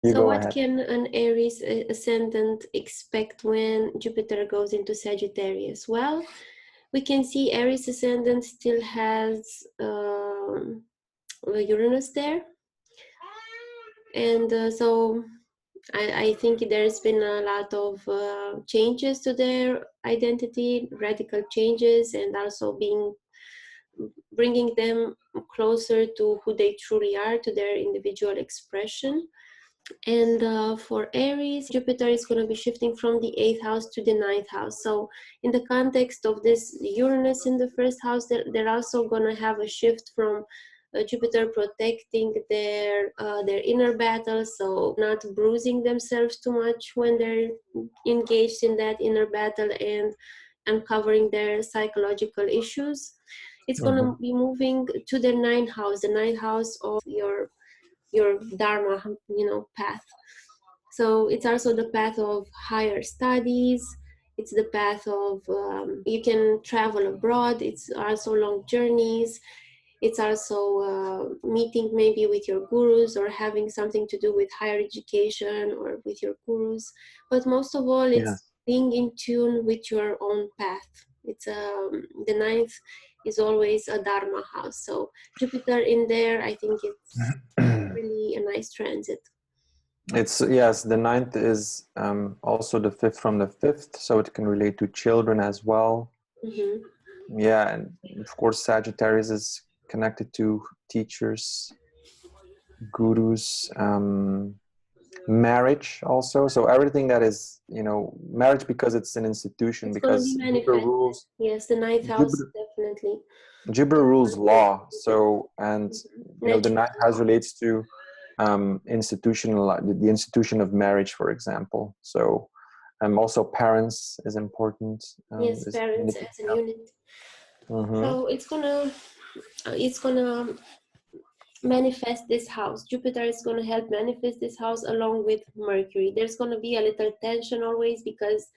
You So go what ahead. can an Aries ascendant expect when Jupiter goes into Sagittarius? Well, we can see Aries ascendant still has Uranus there. And so I think there's been a lot of changes to their identity, radical changes, and also bringing them closer to who they truly are, to their individual expression. And for Aries, Jupiter is going to be shifting from the 8th house to the 9th house. So in the context of this Uranus in the first house, they're also going to have a shift from Jupiter protecting their inner battle, so not bruising themselves too much when they're engaged in that inner battle and uncovering their psychological issues. It's going to be moving to the 9th house, the 9th house of your dharma, path. So it's also the path of higher studies. It's the path of you can travel abroad. It's also long journeys. It's also meeting maybe with your gurus or having something to do with higher education or with your gurus. But most of all, it's being in tune with your own path. It's the 9th is always a dharma house. So Jupiter in there, I think it's really a nice transit. It's, yes, the 9th is also the 5th from the 5th, so it can relate to children as well. Yeah, and of course Sagittarius is connected to teachers, gurus, marriage also. So everything that is, marriage, because it's an institution, It's because going to be Jupiter manifested. rules. Yes, the 9th house, definitely. Jupiter rules law. So, and the 9th house relates to institutional, the institution of marriage, for example. So also parents is important. Yes, parents as a unit. So it's gonna manifest this house. Jupiter is gonna help manifest this house along with Mercury. There's gonna be a little tension always because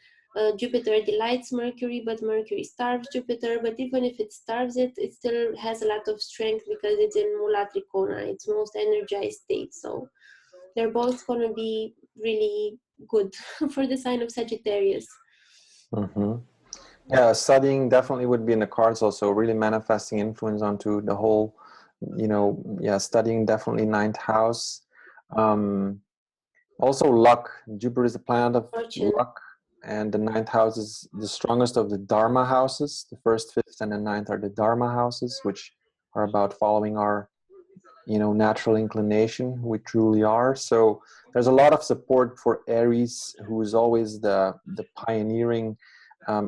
Jupiter delights Mercury, but Mercury starves Jupiter. But even if it starves it, it still has a lot of strength because it's in Mula Trikona, its most energized state. So they're both going to be really good for the sign of Sagittarius. Yeah, studying definitely would be in the cards also, really manifesting influence onto the whole, studying definitely 9th house. Also luck. Jupiter is the planet of luck, and the 9th house is the strongest of the Dharma houses. The 1st, 5th, and the 9th are the Dharma houses, which are about following our natural inclination, we truly are. So there's a lot of support for Aries, who is always the pioneering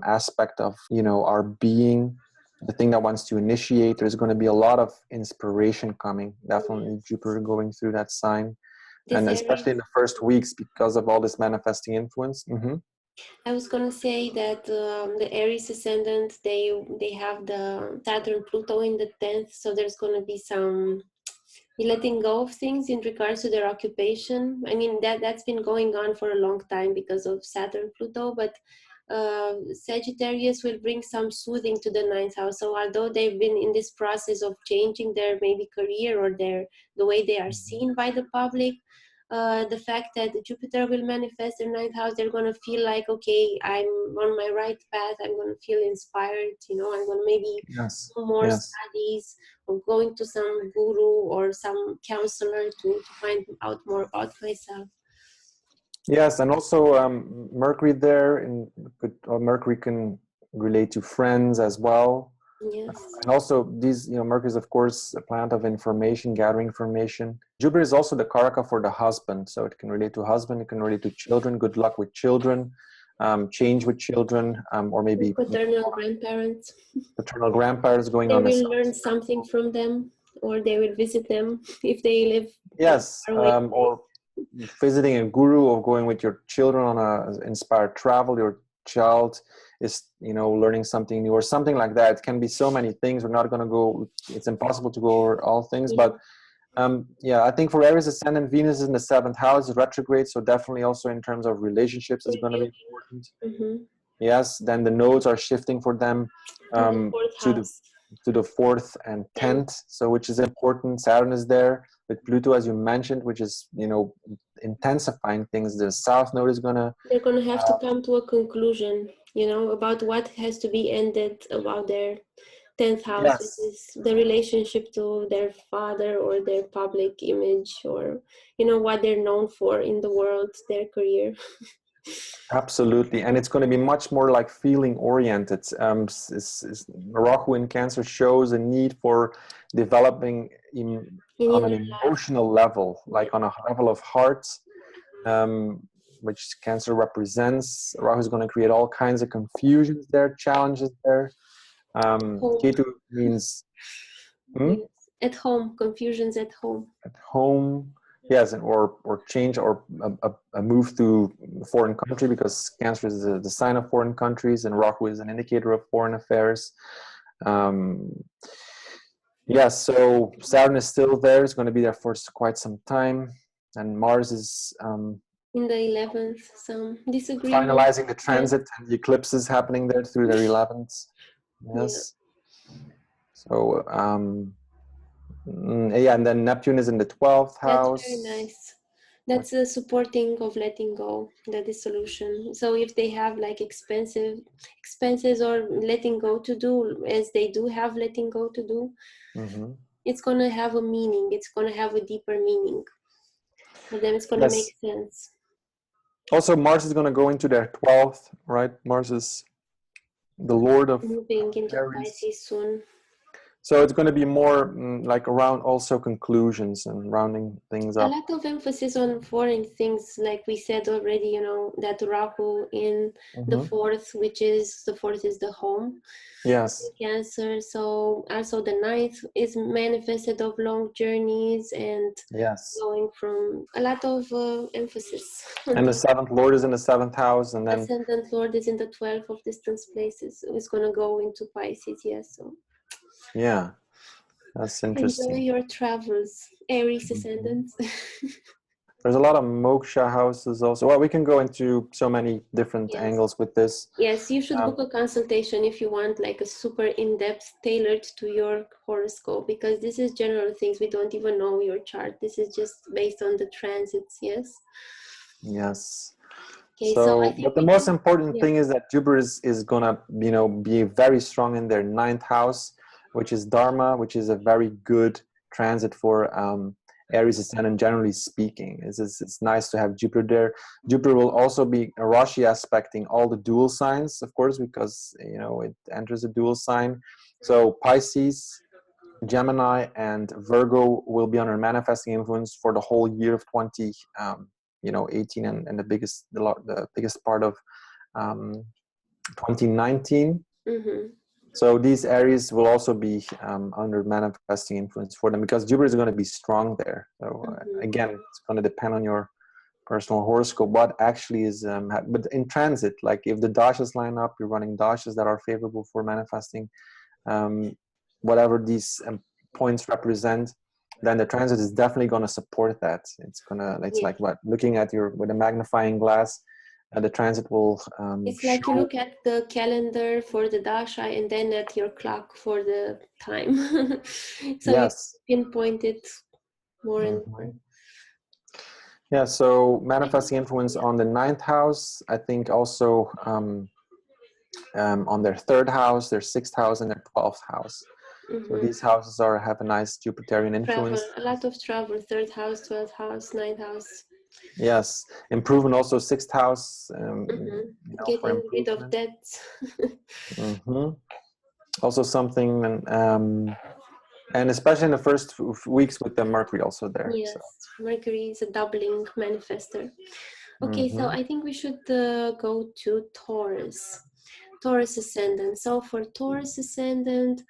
aspect of our being, the thing that wants to initiate. There's going to be a lot of inspiration coming, definitely Jupiter going through that sign, and especially in the first weeks because of all this manifesting influence. I was gonna say that the Aries ascendant, they have the Saturn Pluto in the 10th, so there's gonna be some letting go of things in regards to their occupation. I mean, that's been going on for a long time because of Saturn Pluto, but Sagittarius will bring some soothing to the 9th house. So although they've been in this process of changing their maybe career or the way they are seen by the public, the fact that Jupiter will manifest their 9th house, they're going to feel like, okay, I'm on my right path. I'm going to feel inspired. I'm going to maybe do more studies or going to some guru or some counselor to find out more about myself. Yes, and also Mercury there, Mercury can relate to friends as well. Yes. And also these, Mercury is of course a planet of information, gathering information. Jupiter is also the Karaka for the husband, so it can relate to husband, it can relate to children, good luck with children, change with children, or maybe paternal grandparents. Paternal grandparents going they on. They will learn something from them, or they will visit them if they live. Yes, or visiting a guru, or going with your children on a inspired travel. Your child is learning something new or something like that. It can be so many things. We're not going to go, it's impossible to go over all things, but I think for Aries ascendant, Venus is in the 7th house, retrograde, so definitely also in terms of relationships is going to be important. Yes, then the nodes are shifting for them to the 4th and 10th, so which is important. Saturn is there, with Pluto, as you mentioned, which is, you know, intensifying things. The South Node is gonna. They're gonna have to come to a conclusion, you know, about what has to be ended about their 10th house, which Yes. is the relationship to their father or their public image, or, you know, what they're known for in the world, their career. Absolutely, and it's going to be much more like feeling oriented. Rahu in Cancer shows a need for developing on an emotional level, like on a level of heart, which Cancer represents. Rahu is going to create all kinds of confusions there, challenges there. Ketu means Yes. At home, confusions at home. At home. Yes, or change or a move to a foreign country, because Cancer is the sign of foreign countries, and Rahu is an indicator of foreign affairs. Yes, so Saturn is still there. It's going to be there for quite some time, and Mars is in the 11th. Some disagreement. Finalizing the transit and the eclipses happening there through their 11th. Yes. Yeah. So yeah, and then Neptune is in the 12th house. That's very nice. That's the supporting of letting go, the dissolution. So if they have like expenses or letting go to do, as they do have letting go to do, it's going to have a meaning. It's going to have a deeper meaning. For them, it's going to make sense. Also, Mars is going to go into their 12th, right? Mars is the Lord of moving into Pisces soon. So it's going to be more like around also conclusions and rounding things up. A lot of emphasis on foreign things, like we said already, you know, that Rahu in the 4th, which is the 4th is the home. Yes. Cancer. So also the 9th is manifested of long journeys and going from a lot of emphasis. And the 7th Lord is in the 7th house, and then Ascendant Lord is in the 12th of distance places. So it's going to go into Pisces, yes. So. Yeah, that's interesting. Enjoy your travels, Aries ascendants. There's a lot of moksha houses also. Well, we can go into so many different angles with this. Yes, you should book a consultation if you want like a super in-depth tailored to your horoscope, because this is general things. We don't even know your chart. This is just based on the transits, yes? Yes. Okay, so but the most important thing is that Jupiter is gonna, you know, be very strong in their 9th house, which is Dharma, which is a very good transit for Aries ascendant, generally speaking. It's nice to have Jupiter there. Jupiter will also be a Rashi aspecting all the dual signs, of course, because, you know, it enters a dual sign. So Pisces, Gemini, and Virgo will be under manifesting influence for the whole year of 2018 and the biggest part of 2019. So these areas will also be under manifesting influence for them, because Jupiter is going to be strong there. So again, it's going to depend on your personal horoscope, what actually is, but in transit, like if the dashas line up, you're running dashas that are favorable for manifesting, whatever these points represent, then the transit is definitely going to support that. It's like what, looking at with a magnifying glass. The transit will it's like you look at the calendar for the dasha and then at your clock for the time. So yes, you pinpoint it more and more. Yeah, so manifesting influence on the 9th house, I think also on their 3rd house, their 6th house, and their 12th house. So these houses have a nice Jupiterian influence. A lot of travel, 3rd house, 12th house, 9th house. Yes, improvement also 6th house. Getting rid of debts. Also something, and especially in the first weeks with the Mercury also there. Yes, so. Mercury is a doubling manifestor. Okay, so I think we should go to Taurus. Taurus ascendant. So for Taurus ascendant,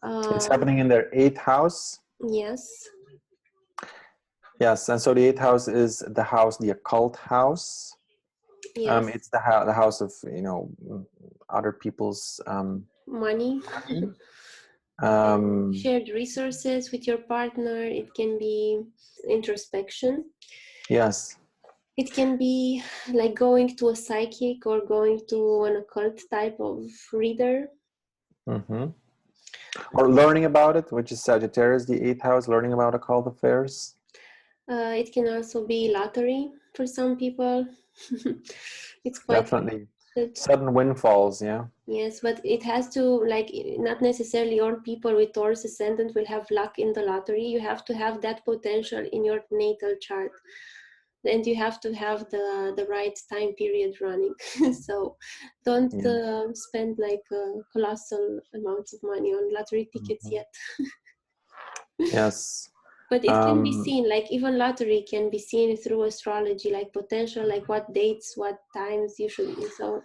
it's happening in their 8th house. Yes. Yes, and so the 8th house is the occult house. Yes. It's the house of, you know, other people's money. Shared resources with your partner. It can be introspection. Yes. It can be like going to a psychic or going to an occult type of reader. Or learning about it, which is Sagittarius, the 8th house, learning about occult affairs. It can also be lottery for some people. It's quite Definitely. good. Sudden windfalls, yeah. Yes, but it has to, like, not necessarily all people with Taurus ascendant will have luck in the lottery. You have to have that potential in your natal chart. And you have to have the right time period running. So don't spend like colossal amounts of money on lottery tickets yet. Yes. But it can be seen, like even lottery can be seen through astrology, like potential, like what dates, what times you should. So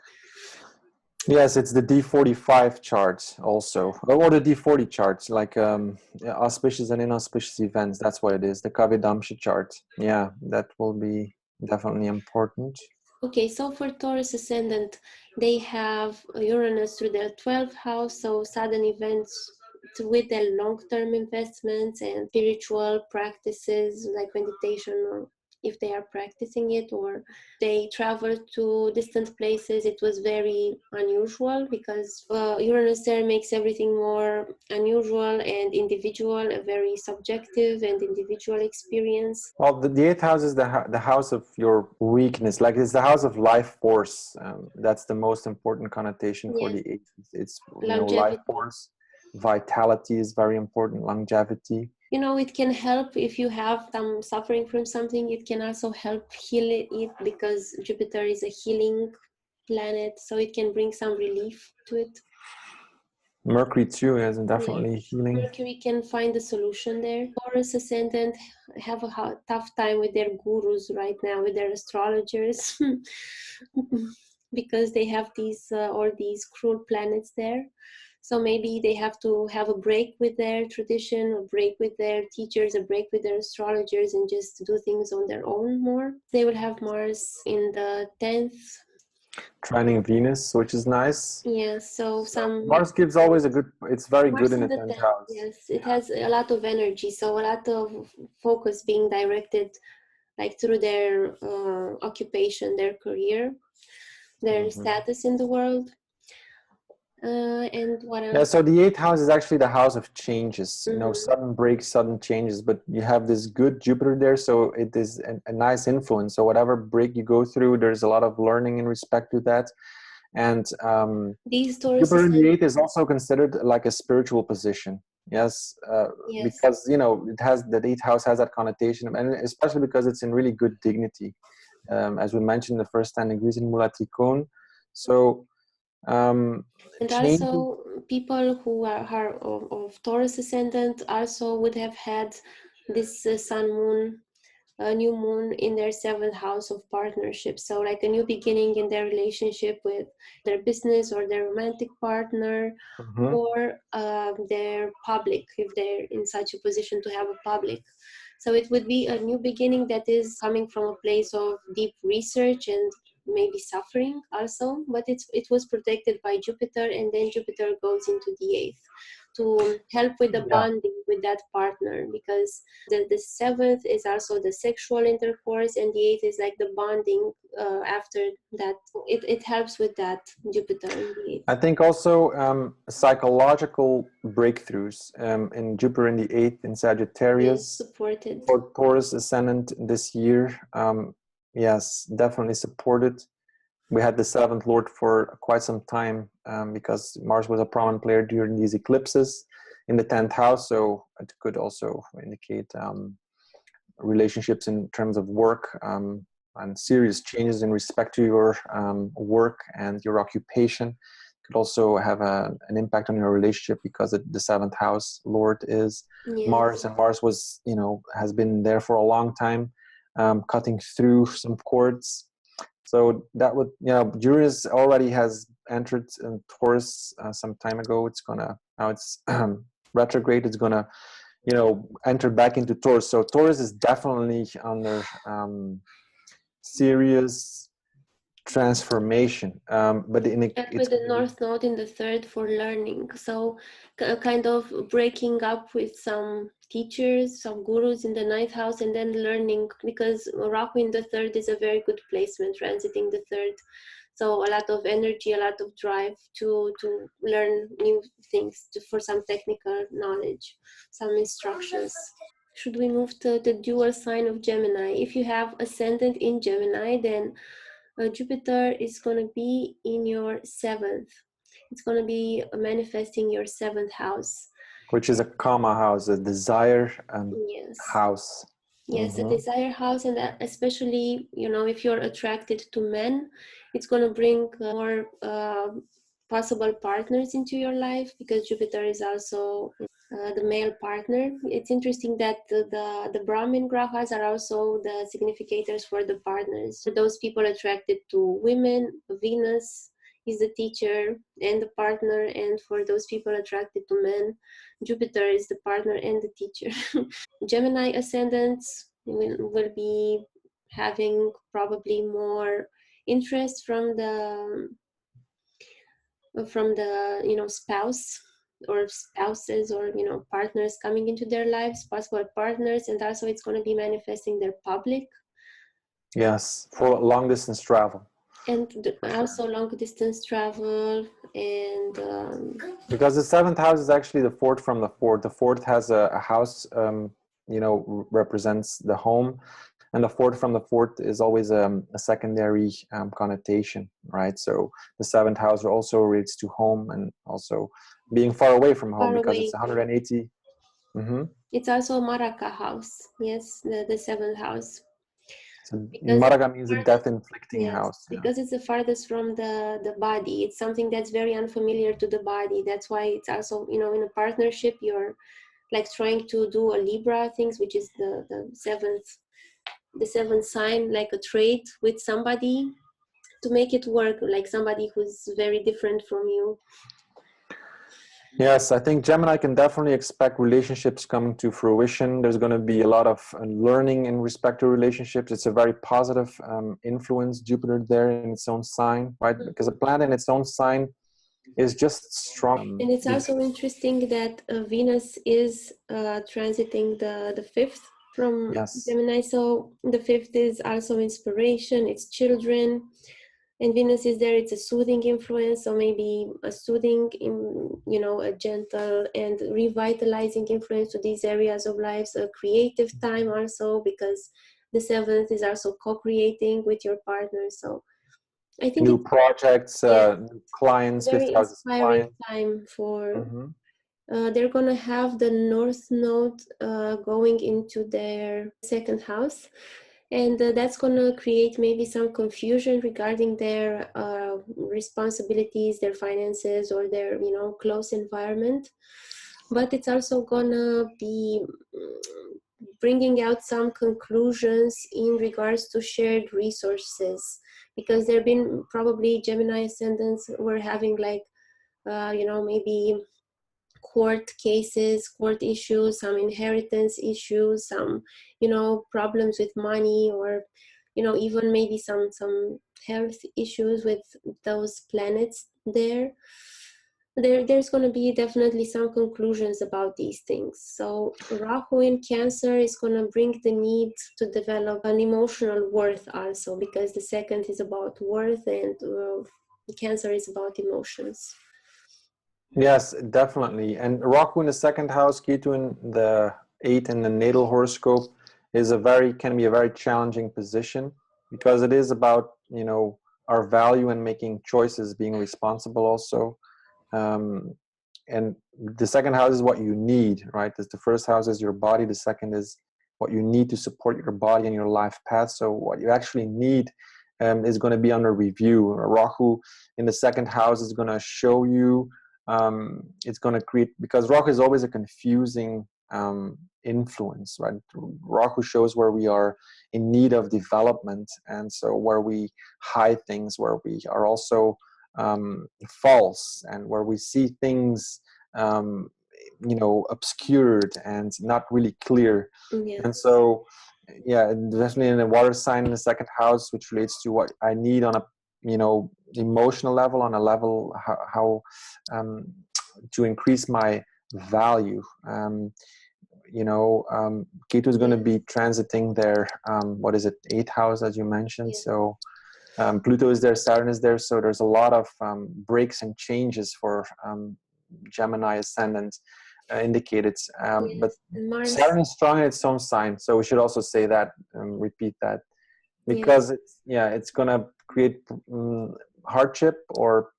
Yes, it's the D45 chart also, or the D40 charts, like auspicious and inauspicious events. That's what it is, the Kavidamshi chart. Yeah, that will be definitely important. okay, so for Taurus ascendant, they have Uranus through their 12th house, so sudden events with their long-term investments and spiritual practices like meditation, or if they are practicing it, or they travel to distant places. It was very unusual because Uranus there makes everything more unusual and individual, a very subjective and individual experience. Well, the 8th house is the house of your weakness, like it's the house of life force. That's the most important connotation for Yes, the 8th. It's life longevity. force. Vitality is very important, longevity. You know, it can help if you have some suffering from something. It can also help heal it because Jupiter is a healing planet, so it can bring some relief to it. Mercury too is definitely Yes. healing. Mercury can find a solution there. Taurus ascendant have a tough time with their gurus right now, with their astrologers, because they have these all these cruel planets there. So maybe they have to have a break with their tradition, a break with their teachers, a break with their astrologers, and just do things on their own more. They will have Mars in the 10th. Trining Venus, which is nice. Yeah, so some Mars gives always a good, it's very good Mars in in the the 10th 10th, house. yes. It has a lot of energy, so a lot of focus being directed like through their occupation, their career, their status in the world. And what else? Yeah, so the 8th house is actually the house of changes, sudden breaks, sudden changes, but you have this good Jupiter there, so it is a nice influence. So whatever break you go through, there's a lot of learning in respect to that. And These Taurus Jupiter in the 8th is also considered like a spiritual position. Yes, yes. because, it has, the 8th house has that connotation, and especially because it's in really good dignity. As we mentioned, the first 10 degrees in Mula Trikon. So, And changes. also people who are of Taurus ascendant also would have had this sun moon, new moon in their 7th house of partnership. So like a new beginning in their relationship with their business or their romantic partner, or their public, if they're in such a position to have a public. So it would be a new beginning that is coming from a place of deep research and maybe suffering also, but it was protected by Jupiter, and then Jupiter goes into the 8th to help with the bonding with that partner, because the 7th is also the sexual intercourse, and the 8th is like the bonding after that. It helps with that, Jupiter in the 8th. I think also psychological breakthroughs in Jupiter in the 8th in Sagittarius, supported. For Taurus ascendant this year. Yes, definitely supported. We had the 7th Lord for quite some time because Mars was a prominent player during these eclipses in the 10th house. So it could also indicate relationships in terms of work and serious changes in respect to your work and your occupation. Could also have an impact on your relationship because the 7th house Lord is Mars, and Mars was, has been there for a long time, cutting through some cords. So that would, Uranus already has entered in Taurus some time ago. Now it's retrograde. It's gonna, enter back into Taurus. So Taurus is definitely under serious transformation. But with the North Node in the 3rd for learning. So kind of breaking up with some teachers, some gurus in the 9th house, and then learning, because Rahu in the 3rd is a very good placement, transiting the 3rd. So a lot of energy, a lot of drive to learn new things, for some technical knowledge, some instructions. Should we move to the dual sign of Gemini? If you have ascendant in Gemini, then Jupiter is going to be in your 7th. It's going to be manifesting your 7th house. Which is a karma house, a desire Yes. house. Yes, a desire house, and especially, you know, if you're attracted to men, it's going to bring more possible partners into your life, because Jupiter is also the male partner. It's interesting that the Brahmin grahas are also the significators for the partners. For those people attracted to women, Venus is the teacher and the partner, and for those people attracted to men, Jupiter is the partner and the teacher. Gemini ascendants will be having probably more interest from the you know, spouse or spouses, or, you know, partners coming into their lives, possible partners, and also it's going to be manifesting their public. Yes, for long distance travel. And also long distance travel, and because the 7th house is actually the 4th from the 4th. The 4th has a house, you know, represents the home, and the 4th from the 4th is always a secondary connotation, right? So the 7th house also relates to home and also being far away from home, because it's 180. It's also a Maraka house. Yes, the 7th house. So Maraga means a death-inflicting house. Yeah. Because it's the farthest from the body. It's something that's very unfamiliar to the body. That's why it's also, you know, in a partnership, you're like trying to do a Libra things, which is the seventh sign, like a trait with somebody to make it work, like somebody who's very different from you. Yes, I think Gemini can definitely expect relationships coming to fruition. There's going to be a lot of learning in respect to relationships. It's a very positive influence, Jupiter there in its own sign, right? Because a planet in its own sign is just strong. And it's also interesting that Venus is transiting the 5th from Gemini. So the 5th is also inspiration, it's children. And Venus is there, it's a soothing influence, so maybe a soothing, you know, a gentle and revitalizing influence to these areas of life. So a creative time also, because the 7th is also co-creating with your partner. So I think new projects, new clients, very inspiring time for. They're gonna have the North Node going into their 2nd house. And that's going to create maybe some confusion regarding their responsibilities, their finances, or their, you know, close environment. But it's also going to be bringing out some conclusions in regards to shared resources, because there have been probably Gemini ascendants were having like, you know, maybe court cases, court issues, some inheritance issues, some, you know, problems with money, or, you know, even maybe some health issues with those planets there. There's going to be definitely some conclusions about these things. So Rahu in Cancer is going to bring the need to develop an emotional worth also, because the 2nd is about worth, and Cancer is about emotions. Yes, definitely. And Rahu in the 2nd house, Ketu in the 8th in the natal horoscope is can be a very challenging position, because it is about, you know, our value and making choices, being responsible also. And the 2nd house is what you need, right? The 1st house is your body. The 2nd is what you need to support your body and your life path. So what you actually need is going to be under review. Rahu in the 2nd house is going to show you, it's going to create, because Rahu is always a confusing influence, right? Rahu shows where we are in need of development, and so where we hide things, where we are also false, and where we see things you know, obscured and not really clear. And so yeah, definitely in the water sign in the 2nd house, which relates to what I need on a, you know, emotional level, on a level how to increase my value. You know, Ketu is going to be transiting their what is it, 8th house, as you mentioned. So Pluto is there, Saturn is there, so there's a lot of breaks and changes for Gemini ascendant indicated. But Mars. Saturn is strong in its own sign, so we should also say that, repeat that, because it's going to create hardship or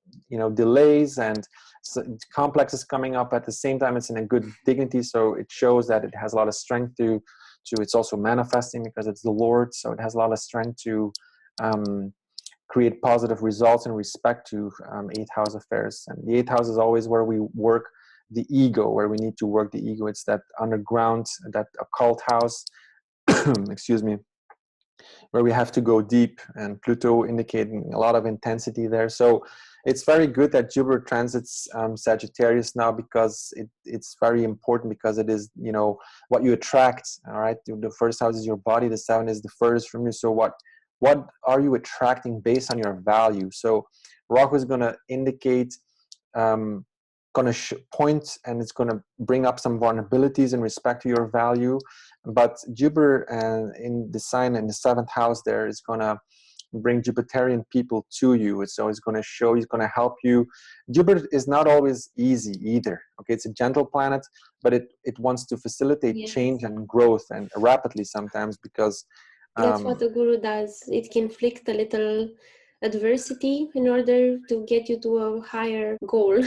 delays, and so complexes coming up. At the same time, it's in a good dignity, so it shows that it has a lot of strength to it's also manifesting because it's the Lord, so it has a lot of strength to create positive results in respect to 8th house affairs. And the 8th house is always where we work the ego, where we need to work the ego. It's that underground, that occult house, excuse me, where we have to go deep, and Pluto indicating a lot of intensity there. So it's very good that Jupiter transits Sagittarius now, because it's very important, because it is, what you attract. All right, the first house is your body, the 7 is the furthest from you. So what are you attracting based on your value? So Rahu is going to indicate, going to point, and it's going to bring up some vulnerabilities in respect to your value. But Jupiter in the sign in the 7th house there is going to bring Jupiterian people to you. So it's going to show, he's going to help you. Jupiter is not always easy either. Okay, it's a gentle planet, but it wants to facilitate change and growth, and rapidly sometimes, because that's what the guru does. It can inflict a little adversity in order to get you to a higher goal.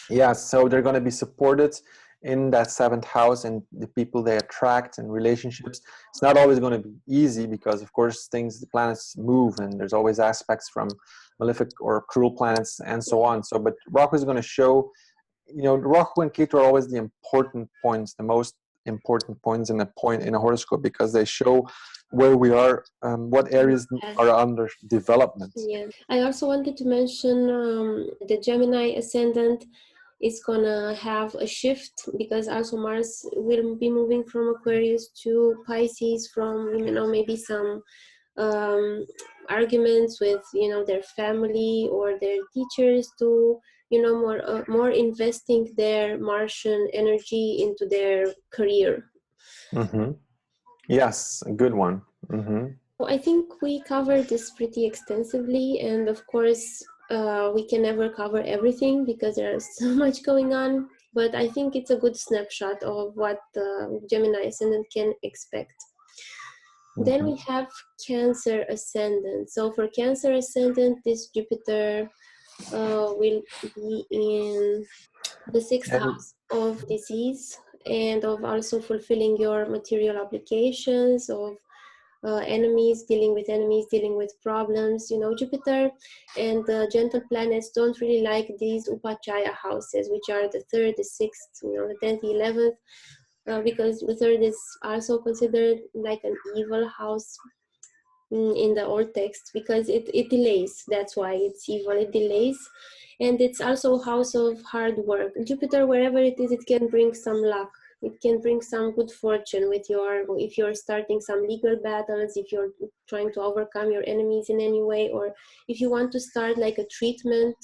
Yeah, so they're going to be supported in that 7th house, and the people they attract and relationships. It's not always going to be easy, because of course the planets move, and there's always aspects from malefic or cruel planets and so on. So, but Rahu is going to show, Rahu and Ketu are always the important points, the most important points in a horoscope, because they show where we are, what areas are under development. Yeah, I also wanted to mention the Gemini ascendant is gonna have a shift, because also Mars will be moving from Aquarius to Pisces, from maybe some arguments with their family or their teachers, to more investing their Martian energy into their career. Mm-hmm. Yes, a good one. Mm-hmm. I think we covered this pretty extensively, and of course we can never cover everything because there's so much going on, but I think it's a good snapshot of what Gemini ascendant can expect. Mm-hmm. Then we have Cancer ascendant. So for Cancer ascendant, this Jupiter will be in the 6th house of disease, and of also fulfilling your material obligations, of enemies, dealing with problems. Jupiter and the gentle planets don't really like these upachaya houses, which are the 3rd, the 6th, the 10th, the 11th, because the 3rd is also considered like an evil house in the old text, because it delays. That's why it's evil. It delays, and it's also a house of hard work. Jupiter, wherever it is, it can bring some luck. It can bring some good fortune if you're starting some legal battles, if you're trying to overcome your enemies in any way, or if you want to start like a treatment,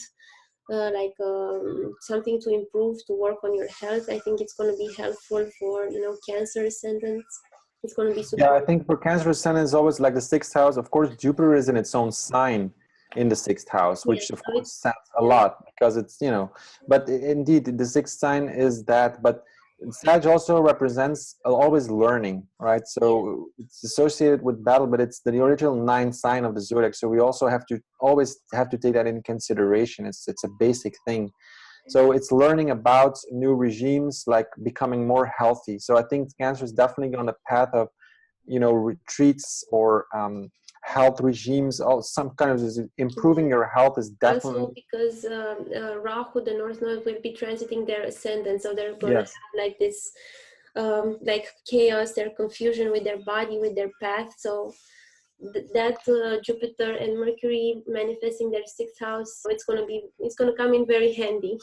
something to improve, to work on your health. I think it's going to be helpful for Cancer ascendants. It's going to be supportive. Yeah, I think for Cancer ascendant is always like the 6th house. Of course, Jupiter is in its own sign in the 6th house, which of course sounds a lot, because it's but indeed the 6th sign is that. But Sag also represents always learning, right? So it's associated with battle, but it's the original 9th sign of the zodiac. So we also always have to take that into consideration. It's a basic thing. So it's learning about new regimes, like becoming more healthy. So I think Cancer is definitely on the path of, retreats or health regimes. Some kind of improving your health is definitely. Also because Rahu, the North Node, will be transiting their ascendant, so they're going to have like this, like chaos, their confusion with their body, with their path. So that Jupiter and Mercury manifesting their 6th house, it's going to come in very handy.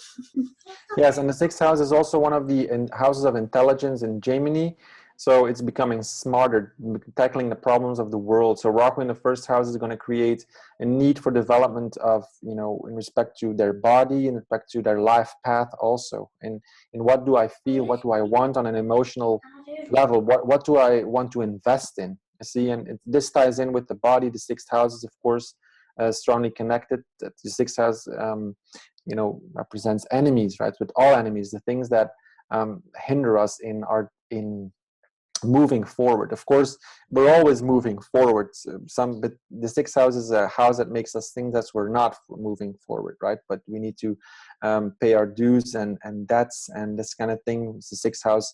Yes, and the 6th house is also one of the houses of intelligence in Gemini. So it's becoming smarter, tackling the problems of the world. So Rahu in the 1st house is going to create a need for development of, in respect to their body, in respect to their life path also. And what do I feel? What do I want on an emotional level? What do I want to invest in? see, and this ties in with the body. The sixth house is, of course, strongly connected. The sixth house, you know, represents enemies, right? With all enemies, the things that hinder us in moving forward. Of course, we're always moving forward. But the sixth house is a house that makes us think that we're not moving forward, right? But we need to pay our dues and debts and this kind of thing. The sixth house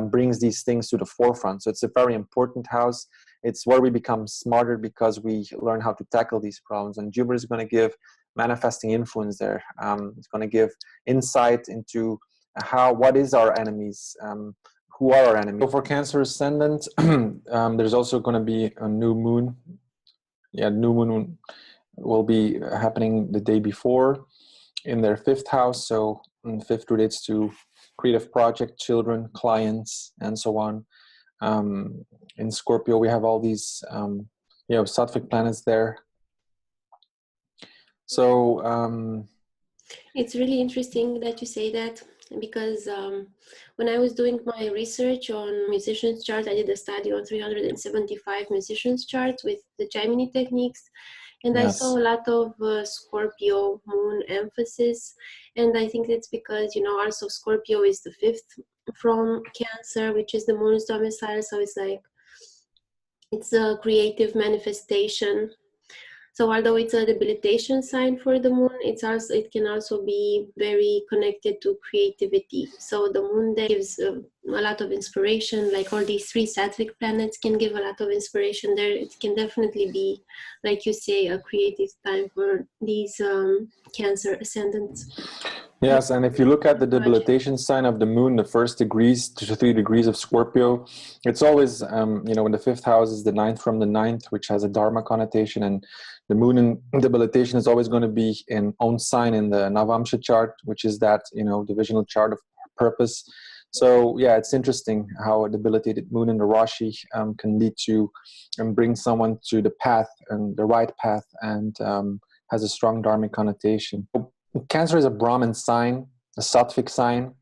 brings these things to the forefront. So it's a very important house. It's where we become smarter because we learn how to tackle these problems. And Jupiter is going to give manifesting influence there. It's going to give insight into what is our enemies, who are our enemies. So for Cancer Ascendant, there's also going to be a new moon. Yeah, new moon will be happening the day before in their fifth house. So the fifth relates to creative project, children, clients, and so on. In Scorpio, we have all these, you know, Sattvic planets there. So it's really interesting that you say that, because when I was doing my research on musicians' charts, I did a study on 375 musicians' charts with the Gemini techniques, and I saw a lot of Scorpio moon emphasis, and I think that's because, you know, also Scorpio is the fifth from Cancer, which is the moon's domicile, so it's like, it's a creative manifestation. So although it's a debilitation sign for the moon, it can also be very connected to creativity. So the moon there gives a lot of inspiration, like all these three Sattvic planets can give a lot of inspiration there. It can definitely be, like you say, a creative time for these Cancer ascendants. Yes, and if you look at the debilitation sign of the moon, the first degrees to 3 degrees of Scorpio, it's always, you know, in the fifth house is the ninth from the ninth, which has a Dharma connotation, and the moon in debilitation is always going to be in own sign in the Navamsha chart, which is that, you know, divisional chart of purpose. So yeah, it's interesting how a debilitated moon in the Rashi can lead to and bring someone to the path and the right path, and has a strong Dharmic connotation. Cancer is a Brahmin sign, a Sattvic sign.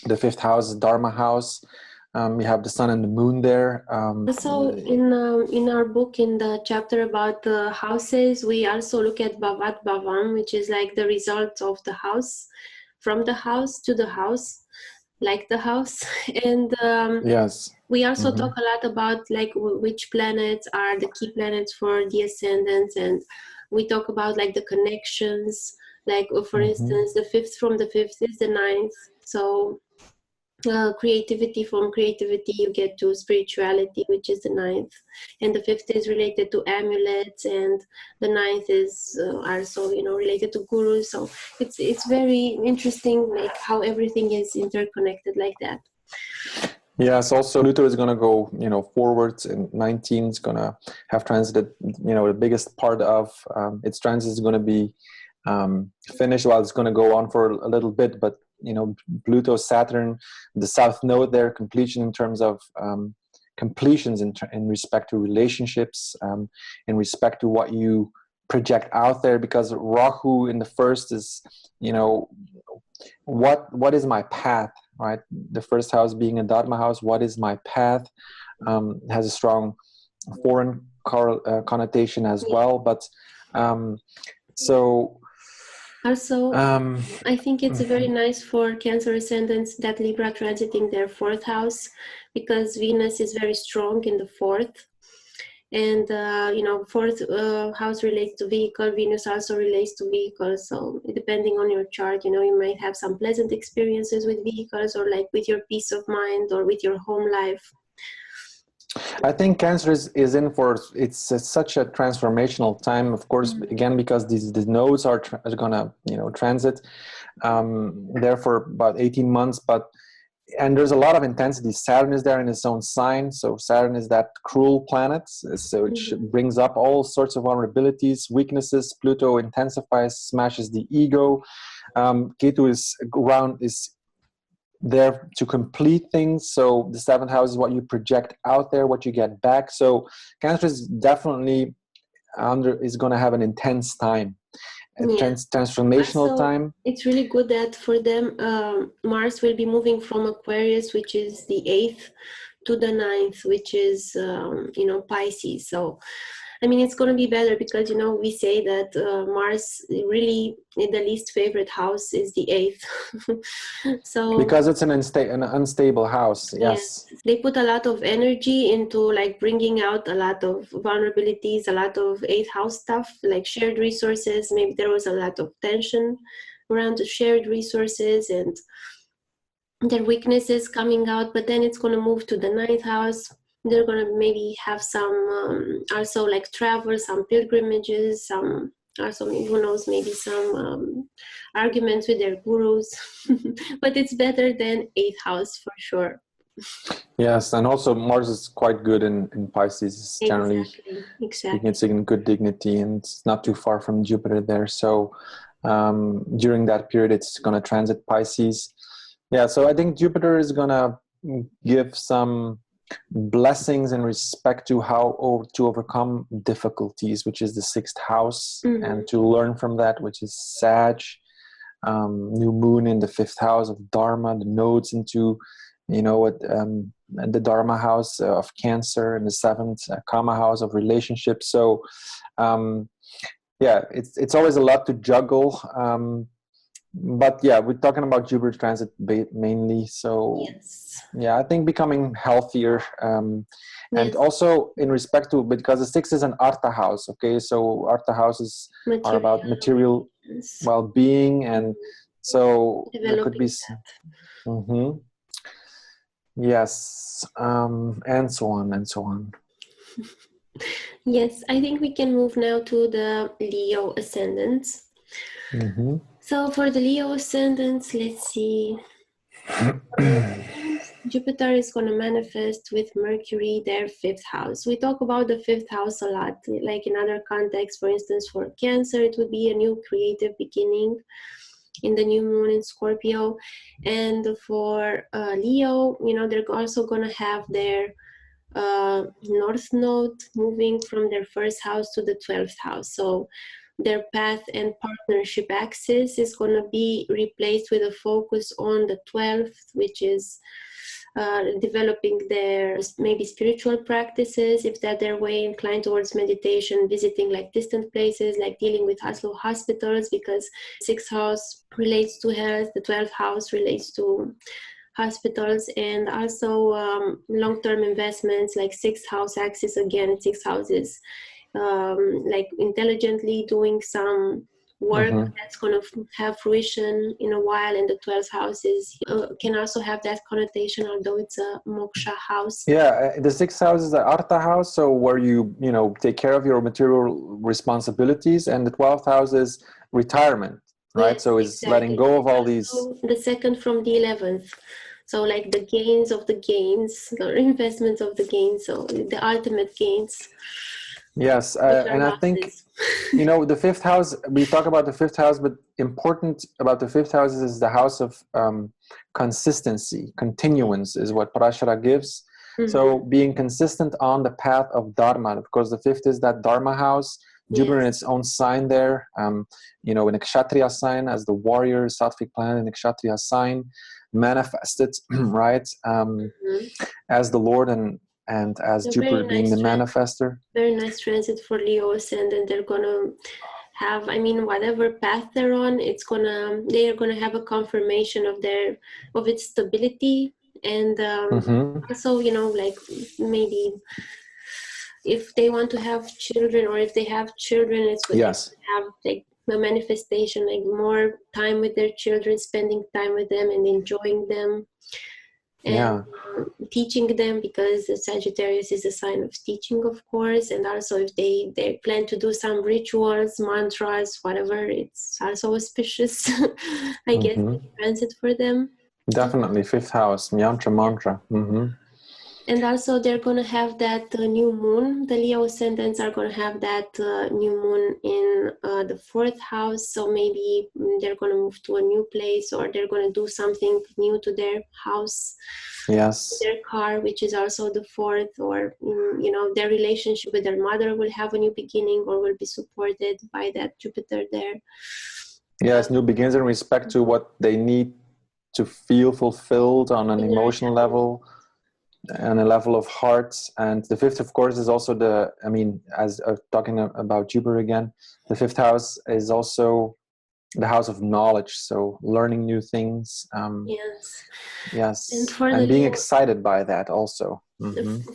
The fifth house is Dharma house. We have the sun and the moon there. Also, in our book, in the chapter about the houses, we also look at Bhavat Bhavam, which is like the result of the house, from the house to the house, like the house. And yes, we also talk a lot about like which planets are the key planets for the ascendants, and we talk about like the connections. Like for instance, the fifth from the fifth is the ninth. So creativity, from creativity you get to spirituality, which is the ninth, and the fifth is related to amulets, and the ninth is also, you know, related to gurus. So it's very interesting, like how everything is interconnected like that. Yes, also Pluto is going to go, you know, forwards, and 19 is going to have transited, you know, the biggest part of its transit is going to be finished. Well, it's going to go on for a little bit, but, you know, Pluto, Saturn, the south node there, completion in terms of completions in respect to relationships, in respect to what you project out there, because Rahu in the first is, you know, what is my path, right? The first house being a Dharma house, what is my path? Has a strong foreign connotation as well, but so also I think it's very nice for Cancer ascendants that Libra transiting their fourth house, because Venus is very strong in the fourth, and you know, fourth house relates to vehicle, Venus also relates to vehicles. So depending on your chart, you know, you might have some pleasant experiences with vehicles, or like with your peace of mind, or with your home life. I think Cancer is in for, it's such a transformational time, of course, again, because these nodes are going to, you know, transit there for about 18 months, and there's a lot of intensity. Saturn is there in its own sign, so Saturn is that cruel planet, so it brings up all sorts of vulnerabilities, weaknesses. Pluto intensifies, smashes the ego. Ketu is there to complete things. So the seventh house is what you project out there, what you get back. So Cancer is definitely is going to have an intense time, transformational also, time. It's really good that for them Mars will be moving from Aquarius, which is the 8th, to the ninth, which is, Pisces. So, I mean, it's going to be better because, we say that Mars really, the least favorite house is the eighth. So because it's an unstable house. yes, they put a lot of energy into like bringing out a lot of vulnerabilities, a lot of eighth house stuff, like shared resources. Maybe there was a lot of tension around the shared resources and their weaknesses coming out, but then it's going to move to the ninth house. They're going to maybe have some also like travel, some pilgrimages, some also, who knows, maybe some arguments with their gurus. But it's better than eighth house for sure. Yes, and also Mars is quite good in Pisces. It's generally Exactly. it's in good dignity, and it's not too far from Jupiter there. So during that period, it's going to transit Pisces. Yeah, so I think Jupiter is going to give some blessings in respect to how to overcome difficulties, which is the sixth house, and to learn from that, which is Sag. New moon in the fifth house of Dharma, the nodes into the Dharma house of Cancer, and the seventh Kama house of relationships. So it's always a lot to juggle. But yeah, we're talking about Jupiter transit mainly. So yeah, I think becoming healthier, and also in respect to, because the sixth is an Artha house. Okay, so Artha houses are about material well-being, and so there could be yes, and so on and so on. Yes, I think we can move now to the Leo ascendants. So for the Leo ascendants, let's see. Jupiter is going to manifest with Mercury, their fifth house. We talk about the fifth house a lot, like in other contexts. For instance, for Cancer, it would be a new creative beginning in the new moon in Scorpio. And for Leo, they're also going to have their north node moving from their first house to the 12th house. So their path and partnership axis is going to be replaced with a focus on the 12th, which is developing their maybe spiritual practices, if that their way inclined towards meditation, visiting like distant places, like dealing with hospitals, because 6th house relates to health, the 12th house relates to hospitals, and also long-term investments, like 6th house axis. Again, 6th house is like intelligently doing some work that's going to have fruition in a while, and the 12th house is can also have that connotation, although it's a moksha house. Yeah, the 6th house is the Artha house, so where you take care of your material responsibilities, and the 12th house is retirement, right? Yes, so it's letting go of all these. The second from the 11th. So like the gains of the gains, the investments of the gains, so the ultimate gains. Yes, and I think, the fifth house, we talk about the fifth house, but important about the fifth house is the house of consistency, continuance is what Parashara gives. So being consistent on the path of Dharma, of course, the fifth is that Dharma house, Jupiter in its own sign there, in a Kshatriya sign as the warrior, Sattvic planet in a Kshatriya sign, manifested, right, as the Lord and as Jupiter being the manifester. Very nice transit for Leo ascendant. They're gonna have, whatever path they're on, they're gonna have a confirmation of its stability, and also, like maybe if they want to have children, or if they have children, it's going to have like a manifestation, like more time with their children, spending time with them and enjoying them. And teaching them, because the Sagittarius is a sign of teaching, of course, and also if they plan to do some rituals, mantras, whatever, it's also auspicious. I guess transit for them. Definitely, fifth house, mantra. And also they're going to have that new moon. The Leo ascendants are going to have that new moon in the 4th house. So maybe they're going to move to a new place, or they're going to do something new to their house. Yes. Their car, which is also the 4th, or, their relationship with their mother will have a new beginning, or will be supported by that Jupiter there. Yes, new begins in respect to what they need to feel fulfilled on an emotional level. on a level of heart. And the fifth, of course, is also the, I mean, as talking about Jupiter again, the fifth house is also the house of knowledge. So learning new things. Yes. Yes. And for And the being Leo, excited by that also.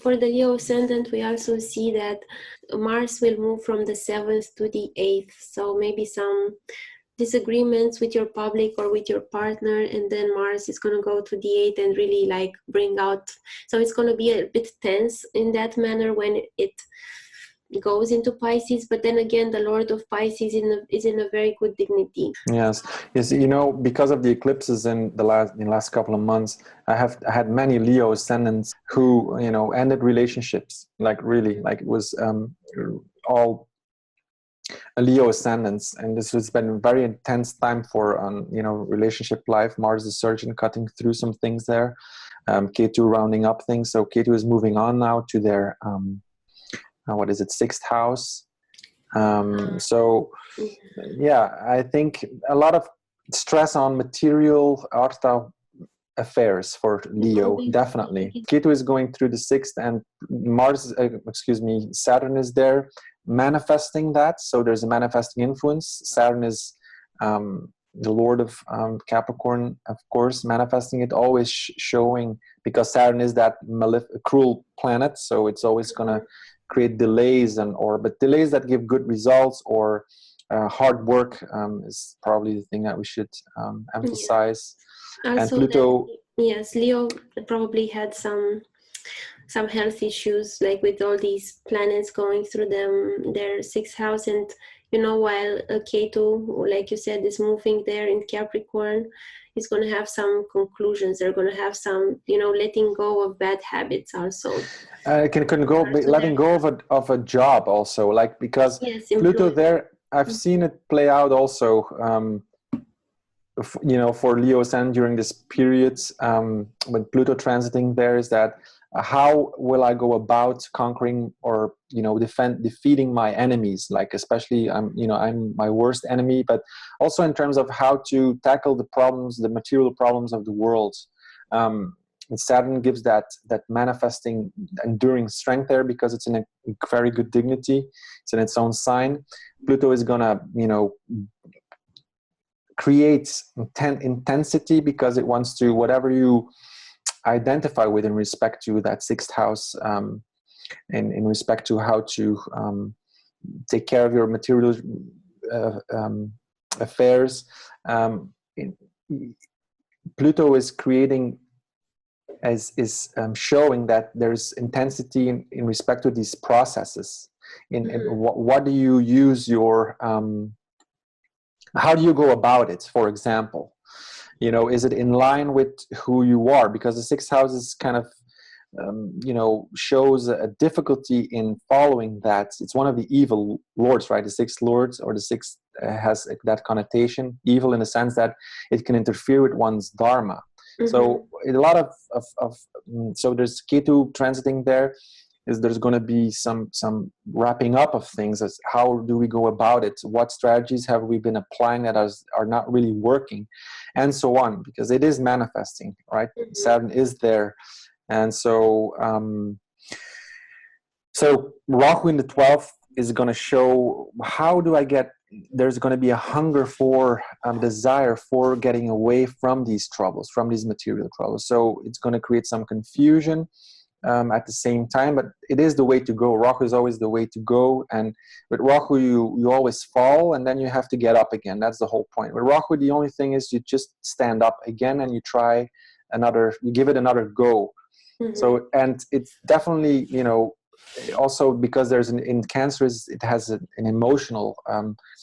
for the Leo ascendant, we also see that Mars will move from the 7th to the 8th. So maybe some disagreements with your public or with your partner, and then Mars is going to go to the 8th and really like bring out, so it's going to be a bit tense in that manner when it goes into Pisces, but then again the Lord of Pisces is in a very good dignity. Yes, you know, because of the eclipses in the last couple of months, I had many Leo ascendants who, you know, ended relationships, like really, like it was all Leo ascendants, and this has been a very intense time for you know, relationship life. Mars is surging, cutting through some things there. Ketu rounding up things. So Ketu is moving on now to their what is it, 6th house. So yeah, I think a lot of stress on material arta affairs for Leo, definitely. Ketu is going through the 6th, and Mars, Saturn is there manifesting that. So there's a manifesting influence. Saturn is the Lord of Capricorn, of course, manifesting it, always showing, because Saturn is that cruel planet, so it's always going to create delays but delays that give good results, or hard work is probably the thing that we should emphasize. Also, and Pluto, yes, Leo probably had some health issues, like with all these planets going through their 6th house, and you know, while Ketu, like you said, is moving there in Capricorn, is going to have some conclusions. They're going to have some, you know, letting go of bad habits also. Can go letting go of a job also, like, because Pluto there, I've seen it play out also. You know, for Leo Ascendant during this period, when Pluto transiting there, is that how will I go about conquering, or, you know, defeating my enemies? Like, especially, I'm my worst enemy, but also in terms of how to tackle the problems, the material problems of the world. And Saturn gives that manifesting, enduring strength there, because it's in a very good dignity. It's in its own sign. Pluto is gonna, you know, creates intensity, because it wants to, whatever you identify with in respect to that 6th house, in respect to how to take care of your material affairs. Pluto is creating, is showing that there's intensity in respect to these processes. In what do you use your how do you go about it, for example? You know, is it in line with who you are? Because the 6th house is kind of, you know, shows a difficulty in following that. It's one of the evil lords, right? The 6th lords, or the 6th has that connotation, evil, in the sense that it can interfere with one's dharma. So a lot of so there's Ketu transiting there. There's going to be some wrapping up of things, as how do we go about it, what strategies have we been applying that are not really working, and so on, because it is manifesting, right? Saturn is there. And so so Rahu in the 12th is going to show, how do I get, there's going to be a hunger for desire for getting away from these troubles, from these material troubles. So it's going to create some confusion at the same time, but it is the way to go. Rahu is always the way to go, and with Rahu you always fall, and then you have to get up again. That's the whole point. With Rahu, the only thing is you just stand up again and you try you give it another go. So, and it's definitely, you know, also because there's in Cancer, it has an emotional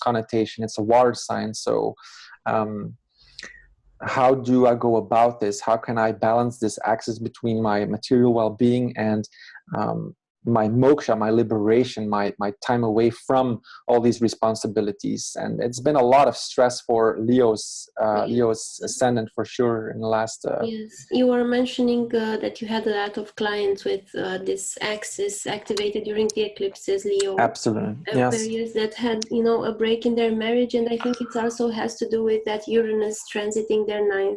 connotation. It's a water sign. So how do I go about this? How can I balance this axis between my material well-being and my moksha, my liberation, my time away from all these responsibilities? And it's been a lot of stress for Leo's ascendant, for sure, in the last yes, you were mentioning that you had a lot of clients with this axis activated during the eclipses, Leo. Absolutely, yes. Aquarius that had, you know, a break in their marriage, and I think it also has to do with that Uranus transiting their 9th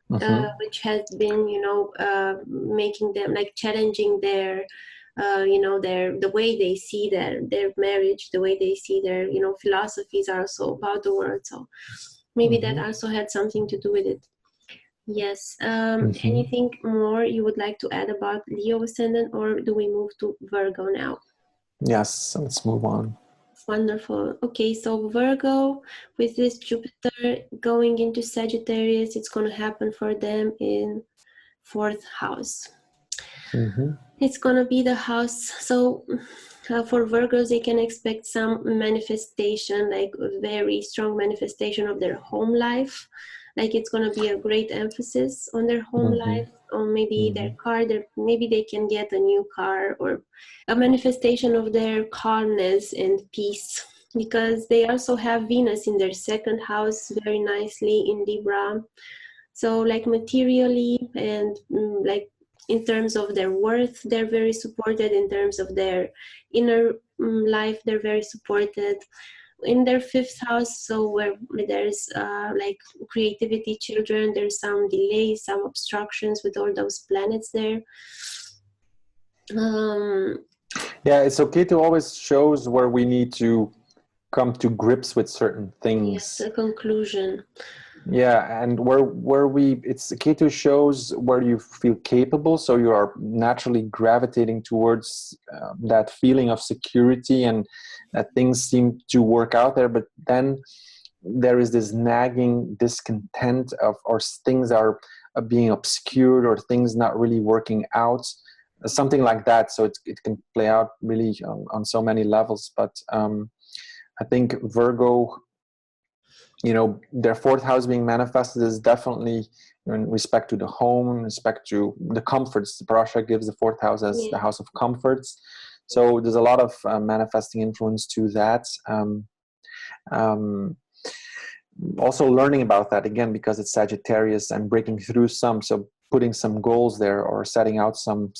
which has been, you know, making them like challenging their, you know, the way they see their marriage, the way they see their, you know, philosophies are also about the world. So maybe that also had something to do with it. Yes. Anything more you would like to add about Leo ascendant, or do we move to Virgo now? Yes, let's move on. Wonderful. Okay, so Virgo, with this Jupiter going into Sagittarius, it's going to happen for them in 4th house. It's going to be the house. So for Virgos, they can expect some manifestation, like a very strong manifestation of their home life. Like it's going to be a great emphasis on their home life, or maybe their car, maybe they can get a new car, or a manifestation of their calmness and peace, because they also have Venus in their 2nd house very nicely in Libra. So like materially and like in terms of their worth, they're very supported. In terms of their inner life, they're very supported. In their 5th house, so where there's like creativity, children, there's some delays, some obstructions with all those planets there. Yeah, it's okay to always shows where we need to come to grips with certain things. Yes, a conclusion. Yeah, and where we, it's Ketu shows where you feel capable, so you are naturally gravitating towards that feeling of security and that things seem to work out there. But then there is this nagging discontent of, or things are being obscured, or things not really working out, something like that. So it can play out really on so many levels. But I think Virgo, you know, their 4th house being manifested is definitely in respect to the home, in respect to the comforts. The Parasha gives the 4th house as the house of comforts. So there's a lot of manifesting influence to that. Also learning about that again, because it's Sagittarius, and breaking through some, so putting some goals there, or setting out some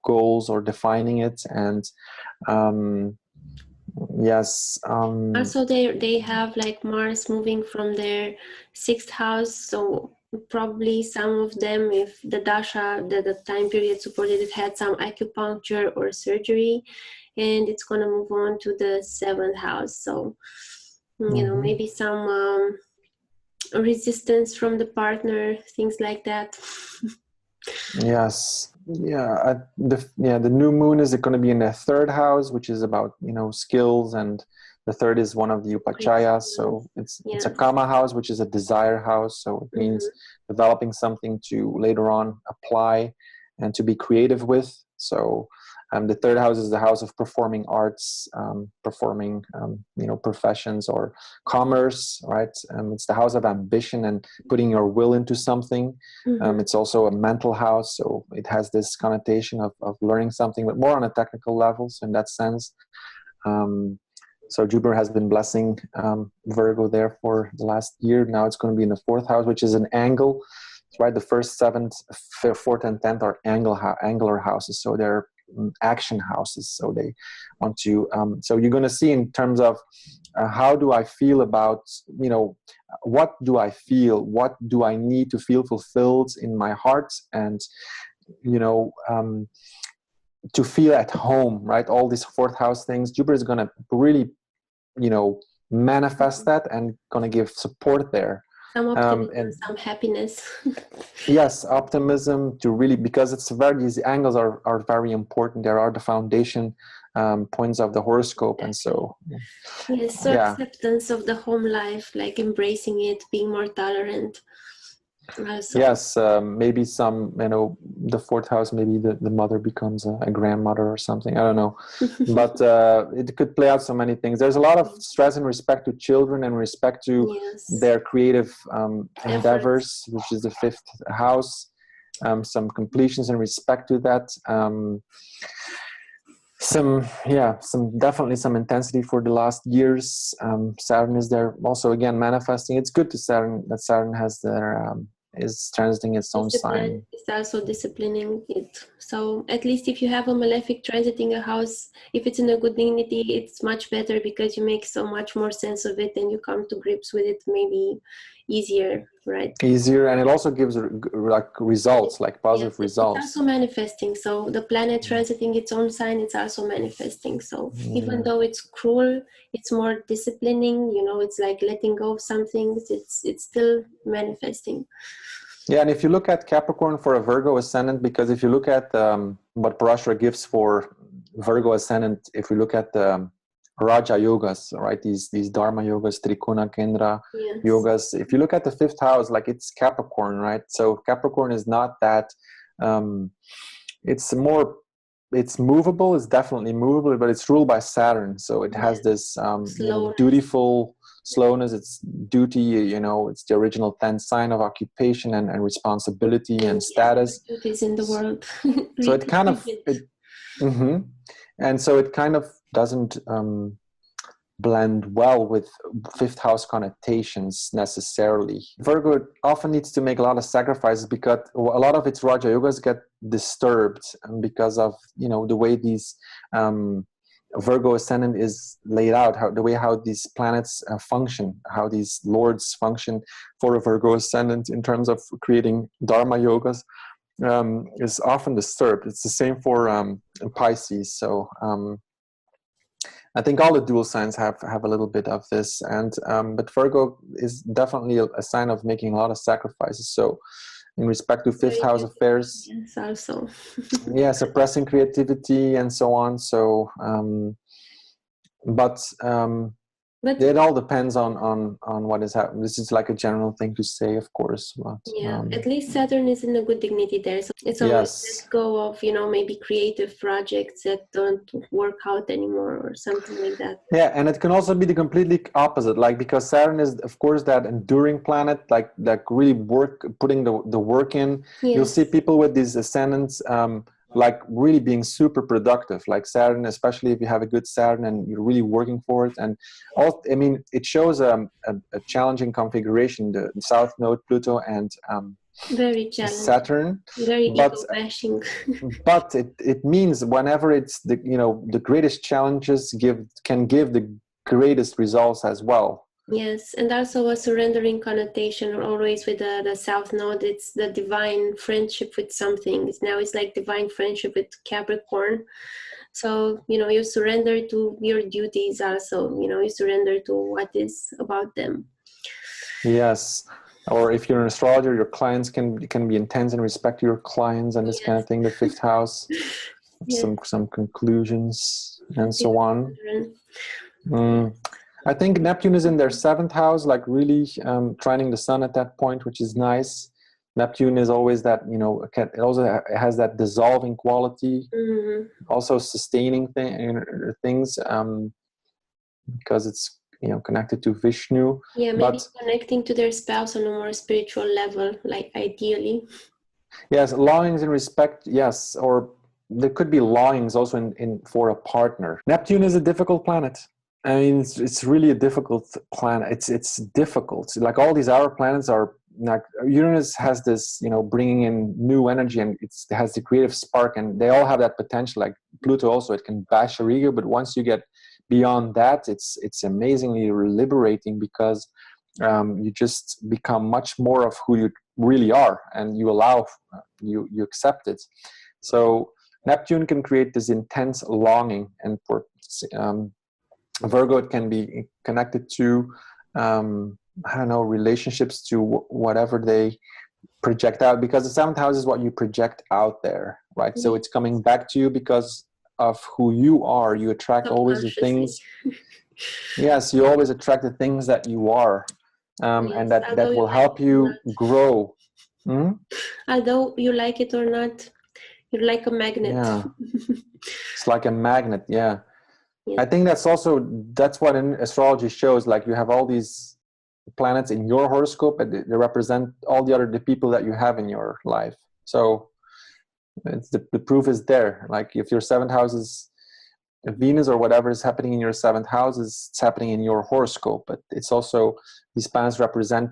goals, or defining it. And yes. Also, they have like Mars moving from their 6th house, so probably some of them, if the dasha, the time period supported it, had some acupuncture or surgery, and it's going to move on to the 7th house. So, you know, maybe some resistance from the partner, things like that. Yes. Yeah. The new moon is going to be in the 3rd house, which is about, you know, skills, and the 3rd is one of the upachayas. So it's a kama house, which is a desire house. So it means developing something to later on apply and to be creative with. So the 3rd house is the house of performing arts, performing, you know, professions or commerce, right? It's the house of ambition and putting your will into something. It's also a mental house, so it has this connotation of learning something, but more on a technical level. So in that sense, so Jupiter has been blessing Virgo there for the last year. Now it's going to be in the 4th house, which is an angle, right? The 1st, 7th, 4th, and 10th are angular houses, so they're action houses. So they want to so you're going to see in terms of how do I feel about, you know, what do I feel, what do I need to feel fulfilled in my heart, and you know, to feel at home, right? All these 4th house things, Jupiter is going to really, you know, manifest that and going to give support there. Some optimism, and some happiness. Yes, optimism to really, because it's very, these angles are very important. There are the foundation points of the horoscope. And so yes, so acceptance of the home life, like embracing it, being more tolerant. Yes, maybe some, you know, the 4th house, maybe the mother becomes a grandmother or something, I don't know. But it could play out so many things. There's a lot of stress in respect to children and respect to their creative endeavors, which is the 5th house. Some completions in respect to that. Definitely some intensity for the last years. Saturn is there also, again, manifesting. It's good to Saturn that Saturn has their is transiting its own sign. It's also disciplining it. So at least if you have a malefic transiting a house, if it's in a good dignity, it's much better, because you make so much more sense of it and you come to grips with it maybe easier, right? Easier, and it also gives like results, like positive Yes, results. it's also manifesting. So the planet transiting its own sign, it's also manifesting. So even though it's cruel, it's more disciplining. You know, it's like letting go of some things. It's still manifesting. Yeah, and if you look at Capricorn for a Virgo ascendant, because if you look at what Parashara gives for Virgo ascendant, if we look at the Raja yogas, right? These Dharma yogas, Trikona Kendra yogas. If you look at the fifth house, like it's Capricorn, right? So Capricorn is not that. It's more. It's movable. It's definitely movable, but it's ruled by Saturn, so it has this dutiful slowness. It's duty. You know, it's the original 10th sign of occupation and responsibility and status. Duties in the world. So it kind of. And so it kind of doesn't blend well with fifth house connotations necessarily. Virgo often needs to make a lot of sacrifices because a lot of its Raja yogas get disturbed because of, you know, the way these Virgo ascendant is laid out, the way how these planets function, how these lords function for a Virgo ascendant in terms of creating Dharma yogas. Is often disturbed. It's the same for Pisces. So I think all the dual signs have a little bit of this, and but Virgo is definitely a sign of making a lot of sacrifices. So in respect to fifth house affairs, yes, also yeah, suppressing creativity and so on. So but it all depends on what is happening. This is like a general thing to say, of course. But, yeah, at least Saturn is in a good dignity there. So it's always let go of, you know, maybe creative projects that don't work out anymore or something like that. Yeah, and it can also be the completely opposite, like because Saturn is, of course, that enduring planet, like really putting the work in. Yes. You'll see people with these ascendants like really being super productive, like Saturn, especially if you have a good Saturn and you're really working for it. And all, I mean, it shows a challenging configuration, the South Node, Pluto, and very challenging. Saturn. Very ego bashing. But it means whenever it's the, you know, the greatest challenges can give the greatest results as well. Yes, and also a surrendering connotation always with the South Node. It's the divine friendship with something. Now it's like divine friendship with Capricorn. So, you know, you surrender to your duties also. You know, you surrender to what is about them. Yes. Or if you're an astrologer, your clients can be intense and respect your clients and this kind of thing. The fifth house, some conclusions and so on. I think Neptune is in their seventh house, like really trining the sun at that point, which is nice. Neptune is always that, you know, it also has that dissolving quality, also sustaining things because it's, you know, connected to Vishnu. Yeah, maybe connecting to their spouse on a more spiritual level, like ideally. Yes, longings in respect, yes, or there could be longings also in for a partner. Neptune is a difficult planet. I mean, it's really a difficult planet. It's difficult. Like all these outer planets are, like Uranus has this, you know, bringing in new energy, and it has the creative spark, and they all have that potential. Like Pluto also, it can bash your ego, but once you get beyond that, it's amazingly liberating because you just become much more of who you really are, and you allow, you accept it. So Neptune can create this intense longing, and for Virgo, it can be connected to, I don't know, relationships, to whatever they project out, because the seventh house is what you project out there, right? So it's coming back to you because of who you are. You attract always the things. Yes, you always attract the things that you are, and that will help you grow. Although you like it or not, you're like a magnet. Yeah, it's like a magnet. Yeah. I think that's what in astrology shows. Like you have all these planets in your horoscope, and they represent all the people that you have in your life. So it's the proof is there. Like if your seventh house is Venus or whatever is happening in your seventh house, it's happening in your horoscope. But it's also, these planets represent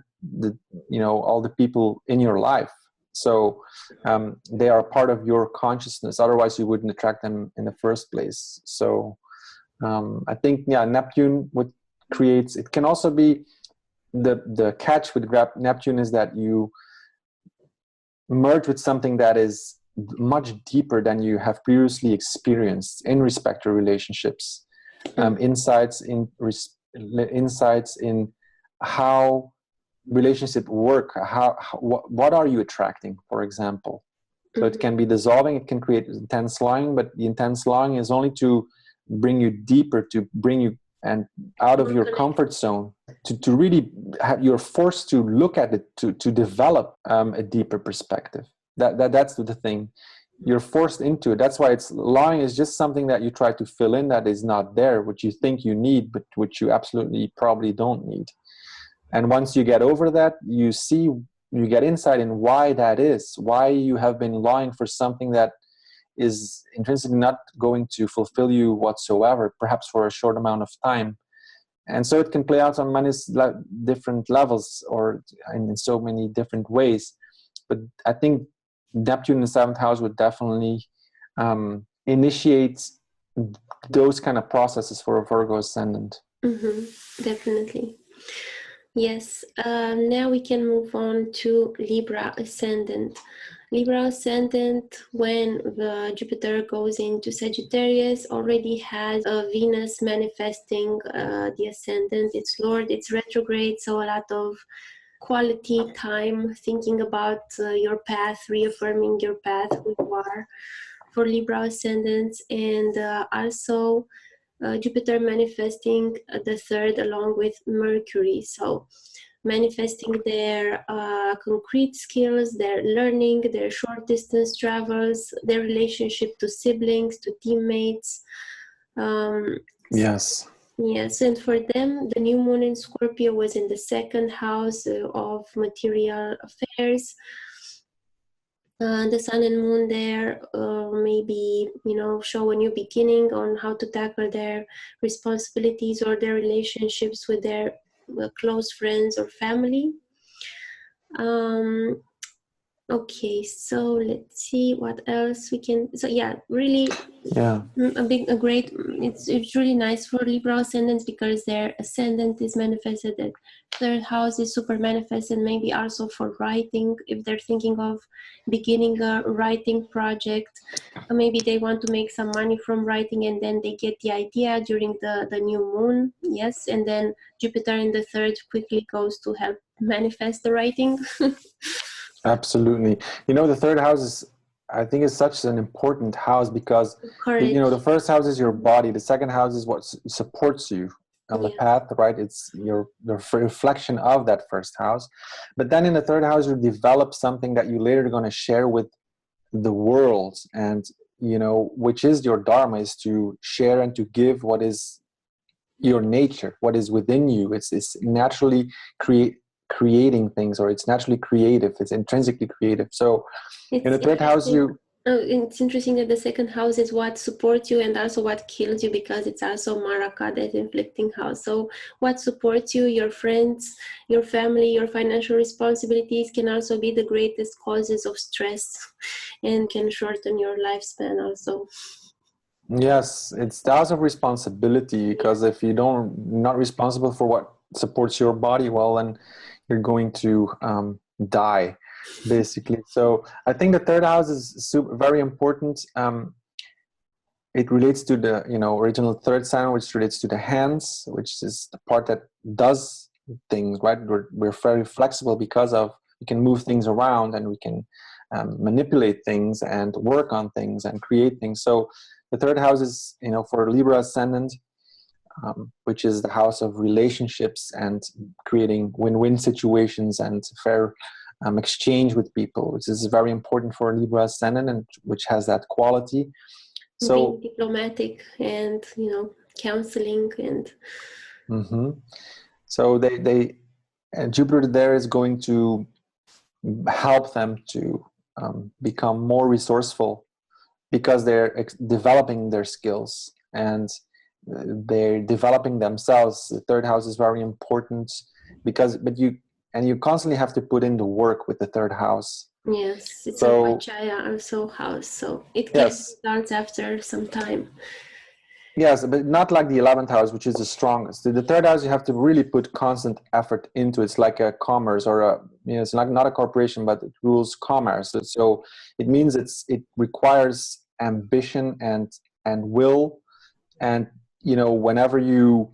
all the people in your life. So they are a part of your consciousness. Otherwise, you wouldn't attract them in the first place. So I think, Neptune it can also be the catch with Neptune is that you merge with something that is much deeper than you have previously experienced in respect to relationships, insights in how relationships work, what are you attracting, for example. So it can be dissolving, it can create intense longing, but the intense longing is only to bring you deeper, to bring you and out of your comfort zone, to really you're forced to look at it, to develop a deeper perspective. That's the thing. You're forced into it. That's why longing is just something that you try to fill in that is not there, which you think you need, but which you absolutely probably don't need. And once you get over that, you get insight in why that is, why you have been longing for something that is intrinsically not going to fulfill you whatsoever, perhaps for a short amount of time. And so it can play out on many different levels or in so many different ways. But I think Neptune in the 7th house would definitely initiate those kind of processes for a Virgo ascendant. Definitely. Yes. Now we can move on to Libra ascendant. Libra ascendant, when the Jupiter goes into Sagittarius, already has a Venus manifesting the ascendant, its Lord, its retrograde, so a lot of quality time thinking about your path, reaffirming your path, who you are for Libra ascendants, and also Jupiter manifesting the 3rd along with Mercury. So manifesting their concrete skills, their learning, their short distance travels, their relationship to siblings, to teammates. Yes. Yes, and for them, the new moon in Scorpio was in the 2nd house of material affairs. The sun and moon there maybe, show a new beginning on how to tackle their responsibilities or their relationships with their close friends or family. Okay, so let's see what else we can. So yeah, really, it's really nice for Libra ascendants because their ascendant is manifested, that 3rd house is super manifested, maybe also for writing, if they're thinking of beginning a writing project. Maybe they want to make some money from writing and then they get the idea during the new moon. Yes, and then Jupiter in the 3rd quickly goes to help manifest the writing. Absolutely. The 3rd house I think is such an important house because the 1st house is your body, the 2nd house is what supports you on the path, right? It's the reflection of that 1st house. But then in the 3rd house, you develop something that you later are going to share with the world, and which is your dharma, is to share and to give what is your nature, what is within you. It's naturally creating things, or it's naturally creative, it's intrinsically creative. So in the 3rd house it's interesting that the 2nd house is what supports you and also what kills you, because it's also Maraka, that inflicting house. So what supports you, your friends, your family, your financial responsibilities, can also be the greatest causes of stress and can shorten your lifespan also. Yes, it's the house of responsibility, because if you not responsible for what supports your body, well, then you're going to die, basically. So I think the 3rd house is very important. It relates to the original 3rd sign, which relates to the hands, which is the part that does things, right? We're very flexible because we can move things around, and we can manipulate things and work on things and create things. So the 3rd house is, for Libra ascendant, which is the house of relationships and creating win-win situations and fair exchange with people, which is very important for Libra ascendant, and which has that quality. So being diplomatic and counseling and. So Jupiter there is going to help them to become more resourceful, because they're developing their skills and they're developing themselves. The 3rd house is very important but you constantly have to put in the work with the 3rd house. Yes, it's a Chaya also house, so it gets results after some time. Yes, but not like the 11th house, which is the strongest. The third house, you have to really put constant effort into. It's like a commerce or a, you know, it's not a corporation, but it rules commerce. So it means it requires ambition and will. And, you know, whenever you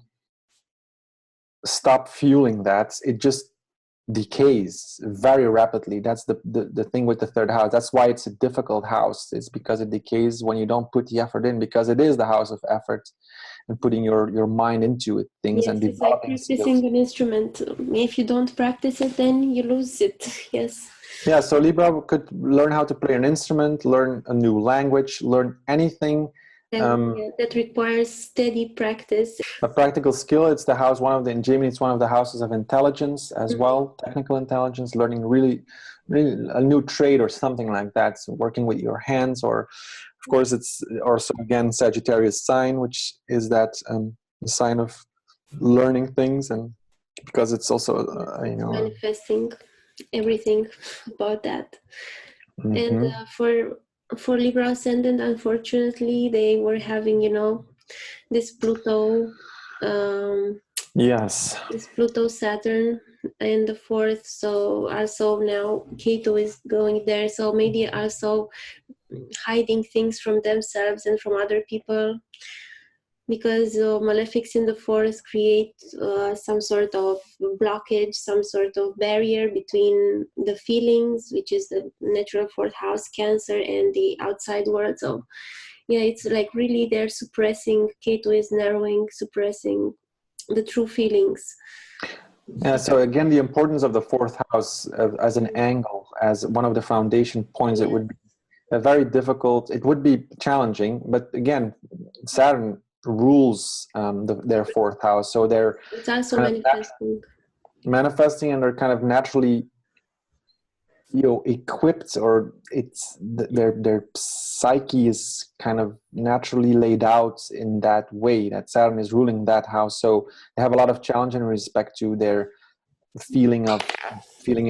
stop fueling that, it just decays very rapidly. That's the thing with the third house. That's why it's a difficult house. It's because it decays when you don't put the effort in, because it is the house of effort and putting your mind into it, things, and Yes, it's like developing skills. practicing an instrument. If you don't practice it, then you lose it. Yes. Yeah, so Libra could learn how to play an instrument, learn a new language, learn anything. Yeah, that requires steady practice. A practical skill. It's the house, in Gemini, it's one of the houses of intelligence as well, technical intelligence, learning really a new trade or something like that. So working with your hands, or of course it's also again Sagittarius sign, which is that the sign of learning things, and because it's also you know, manifesting everything about that. And mm-hmm. for Libra ascendant, unfortunately, they were having, you know, this Pluto, Yes, this Pluto Saturn in the fourth. So also now Ketu is going there. So maybe also hiding things from themselves and from other people, because malefics in the fourth create some sort of blockage, some sort of barrier between the feelings, which is the natural fourth house Cancer, and the outside world. So yeah, it's like really they're suppressing, Ketu is narrowing, suppressing the true feelings. Yeah, so again, the importance of the fourth house as an angle, as one of the foundation points. It would be a very difficult, it would be challenging, but again, Saturn rules their fourth house, so they're It's also kind of manifesting, and they're kind of naturally, you know, equipped, or it's their psyche is kind of naturally laid out in that way, that Saturn is ruling that house. So they have a lot of challenge in respect to their feeling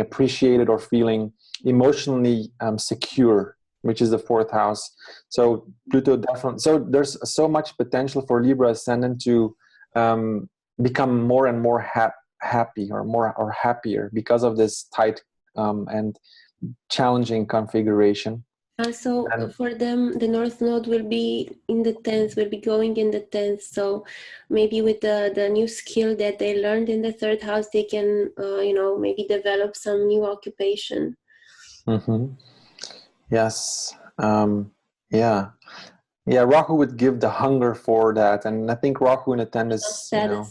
appreciated, or feeling emotionally secure, which is the fourth house. So Pluto definitely, so there's so much potential for Libra ascendant to become more and more happy, or happier, because of this tight and challenging configuration. So for them, the North Node will be in the 10th, will be going in the 10th. So maybe with the new skill that they learned in the third house, they can, you know, maybe develop some new occupation. Mm-hmm. Yes. Yeah. Yeah, Rahu would give the hunger for that. And I think Rahu in a 10 is, you know,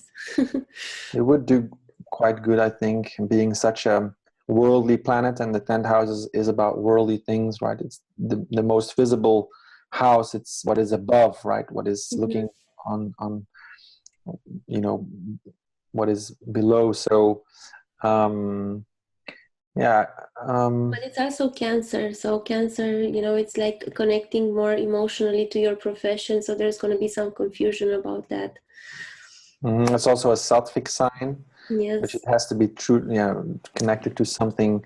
it would do quite good, I think, being such a worldly planet, and the 10th house is about worldly things, right? It's the most visible house. It's what is above, right? What is looking on, you know, what is below. So, yeah. But it's also Cancer. So Cancer, you know, it's like connecting more emotionally to your profession. So there's going to be some confusion about that. It's also a Sattvic sign, Yes. which it has to be true, yeah, connected to something,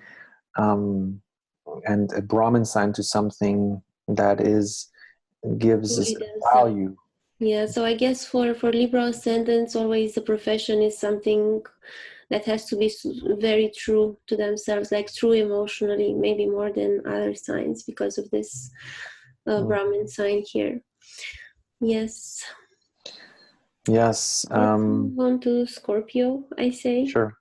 and a Brahmin sign to something that gives us value. Yeah, so I guess for Libra ascendants, always the profession is something that has to be very true to themselves, like true emotionally, maybe more than other signs, because of this Brahmin sign here. Yes. Yes. Let's move on to Scorpio, I say. Sure.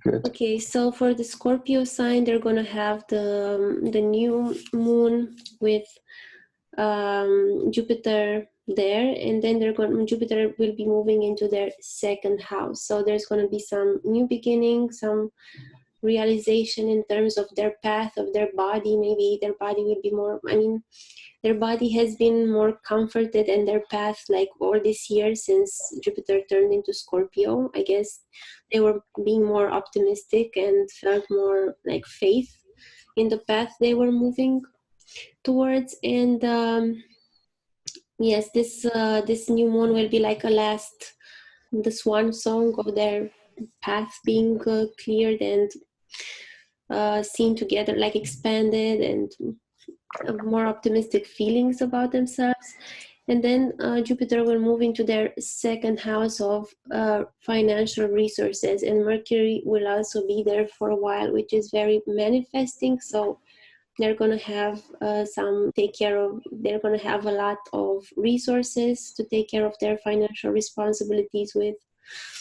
Good. Okay, so for the Scorpio sign, they're going to have the new moon with Jupiter there, and then Jupiter will be moving into their second house. So there's going to be some new beginning, some realization in terms of their path, of their body. Maybe their body will be more, I mean, their body has been more comforted, and their path, like all this year since Jupiter turned into Scorpio, I guess they were being more optimistic and felt more like faith in the path they were moving towards. And yes, this new moon will be like the swan song of their path being cleared and seen together, like expanded, and more optimistic feelings about themselves. And then Jupiter will move into their second house of financial resources, and Mercury will also be there for a while, which is very manifesting. So they're going to have they're going to have a lot of resources to take care of their financial responsibilities with.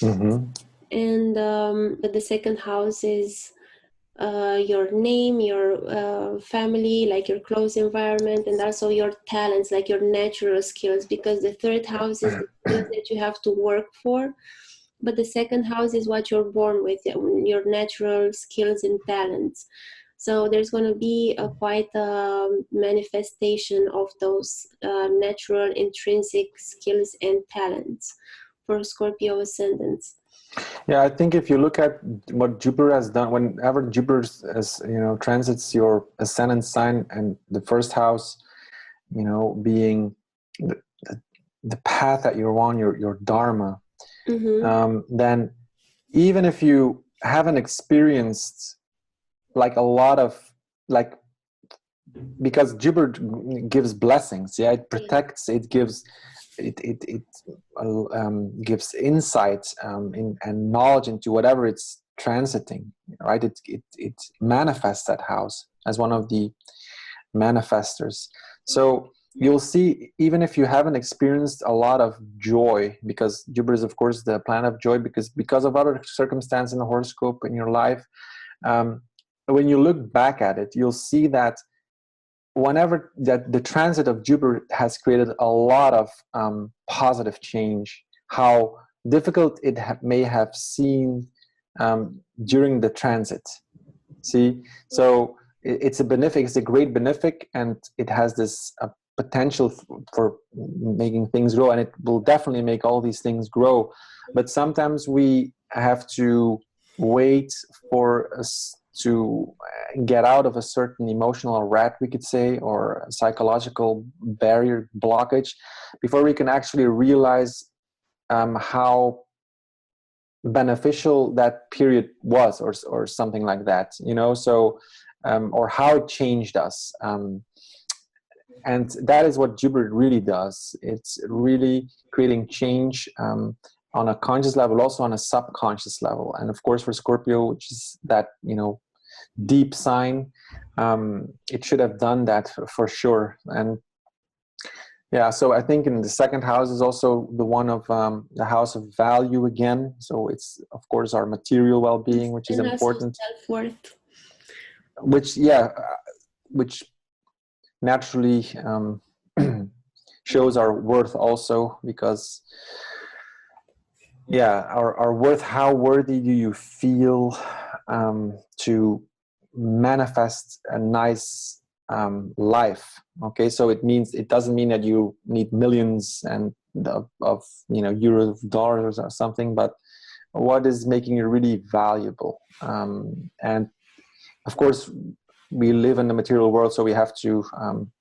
And the second house is your name, your family, like your close environment, and also your talents, like your natural skills, because the third house is the skills that you have to work for, but the second house is what you're born with, your natural skills and talents. So there's going to be quite a manifestation of those natural intrinsic skills and talents for Scorpio ascendants. Yeah, I think if you look at what Jupiter has done, whenever Jupiter transits your ascendant sign, and the first house, being the path that you're on, your dharma, then even if you haven't experienced like a lot of because Jupiter gives blessings, it protects, it gives gives insight and knowledge into whatever it's transiting, right? It manifests that house as one of the manifestors. So you'll see, even if you haven't experienced a lot of joy, because Jupiter is of course the planet of joy, because of other circumstances in the horoscope in your life, when you look back at it, you'll see that whenever that the transit of Jupiter has created a lot of positive change, how difficult it may have seemed during the transit. See, so it's a benefic, it's a great benefic, and it has this potential for making things grow, and it will definitely make all these things grow. But sometimes we have to wait for us to get out of a certain emotional rut, we could say, or psychological barrier blockage, before we can actually realize how beneficial that period was, or something like that, so or how it changed us, and that is what Jupiter really does. It's really creating change on a conscious level, also on a subconscious level. And of course for Scorpio, which is that deep sign, it should have done that for sure. And yeah, so I think in the second house is also the one of the house of value again. So it's of course our material well-being, which is important. Self-worth. Which naturally shows our worth also, because our worth, how worthy do you feel to manifest a nice life? Okay, so it doesn't mean that you need millions and of euros, dollars or something, but what is making you really valuable? And of course we live in the material world, so we have to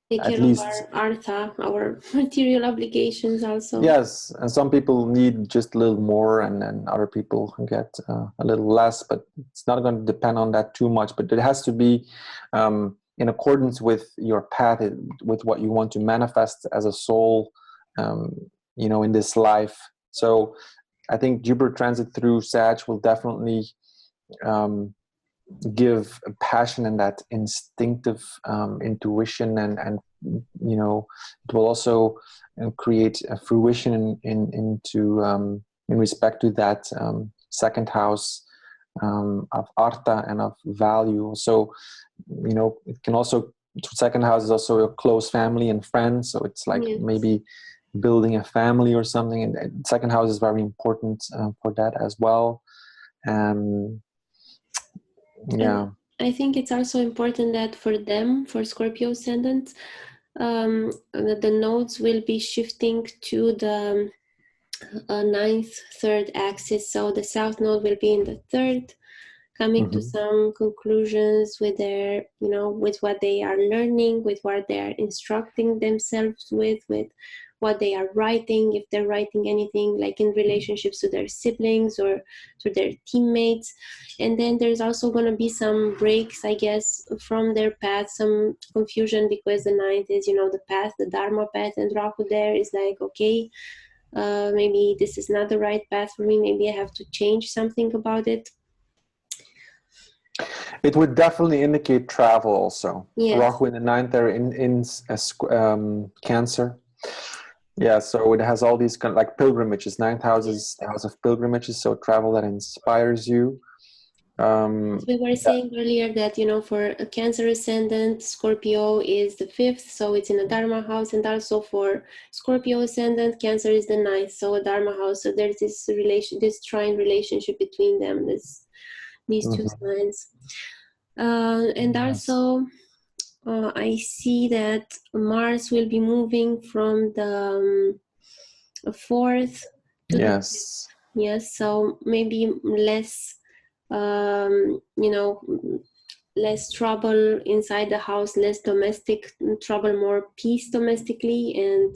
take care of our artha, our material obligations also. Yes, and some people need just a little more, and then other people get a little less, but it's not going to depend on that too much. But it has to be in accordance with your path, with what you want to manifest as a soul, in this life. So I think Jupiter transit through Sag will definitely give a passion and that instinctive intuition, and it will also create a fruition into in respect to that second house of artha and of value. So it can also, second house is also a close family and friends, so it's like maybe building a family or something, and second house is very important for that as well. And I think it's also important that for Scorpio ascendants, the nodes will be shifting to the ninth third axis. So the south node will be in the third, coming to some conclusions with their, with what they are learning, with what they are instructing themselves with what they are writing, if they're writing anything like in relationships to their siblings or to their teammates. And then there's also going to be some breaks, I guess, from their path, some confusion, because the ninth is, you know, the path, the Dharma path, and Rahu there is like, okay, maybe this is not the right path for me, maybe I have to change something about it. It would definitely indicate travel also. Yes. Rahu in the ninth there in Cancer. Yeah, so it has all these kind of like pilgrimages. Ninth house is the house of pilgrimages, so travel that inspires you. We were saying earlier that, you know, for a Cancer ascendant, Scorpio is the 5th, so it's in a Dharma house, and also for Scorpio ascendant, Cancer is the 9th, so a Dharma house. So there's this relation, this trine relationship between them, these two signs. And also, I see that Mars will be moving from the 4th to the 5th. Yes, so maybe less, you know, less trouble inside the house, less domestic trouble, more peace domestically, and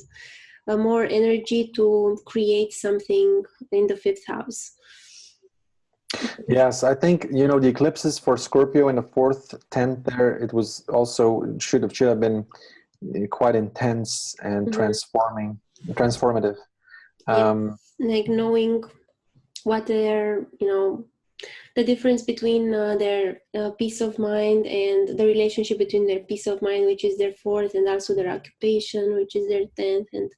more energy to create something in the 5th house. Yes, I think, you know, the eclipses for Scorpio in the 4th, 10th there, it was also, should have been quite intense and transformative. Like knowing what their, you know, the difference between their peace of mind and the relationship between their peace of mind, which is their 4th, and also their occupation, which is their 10th, and,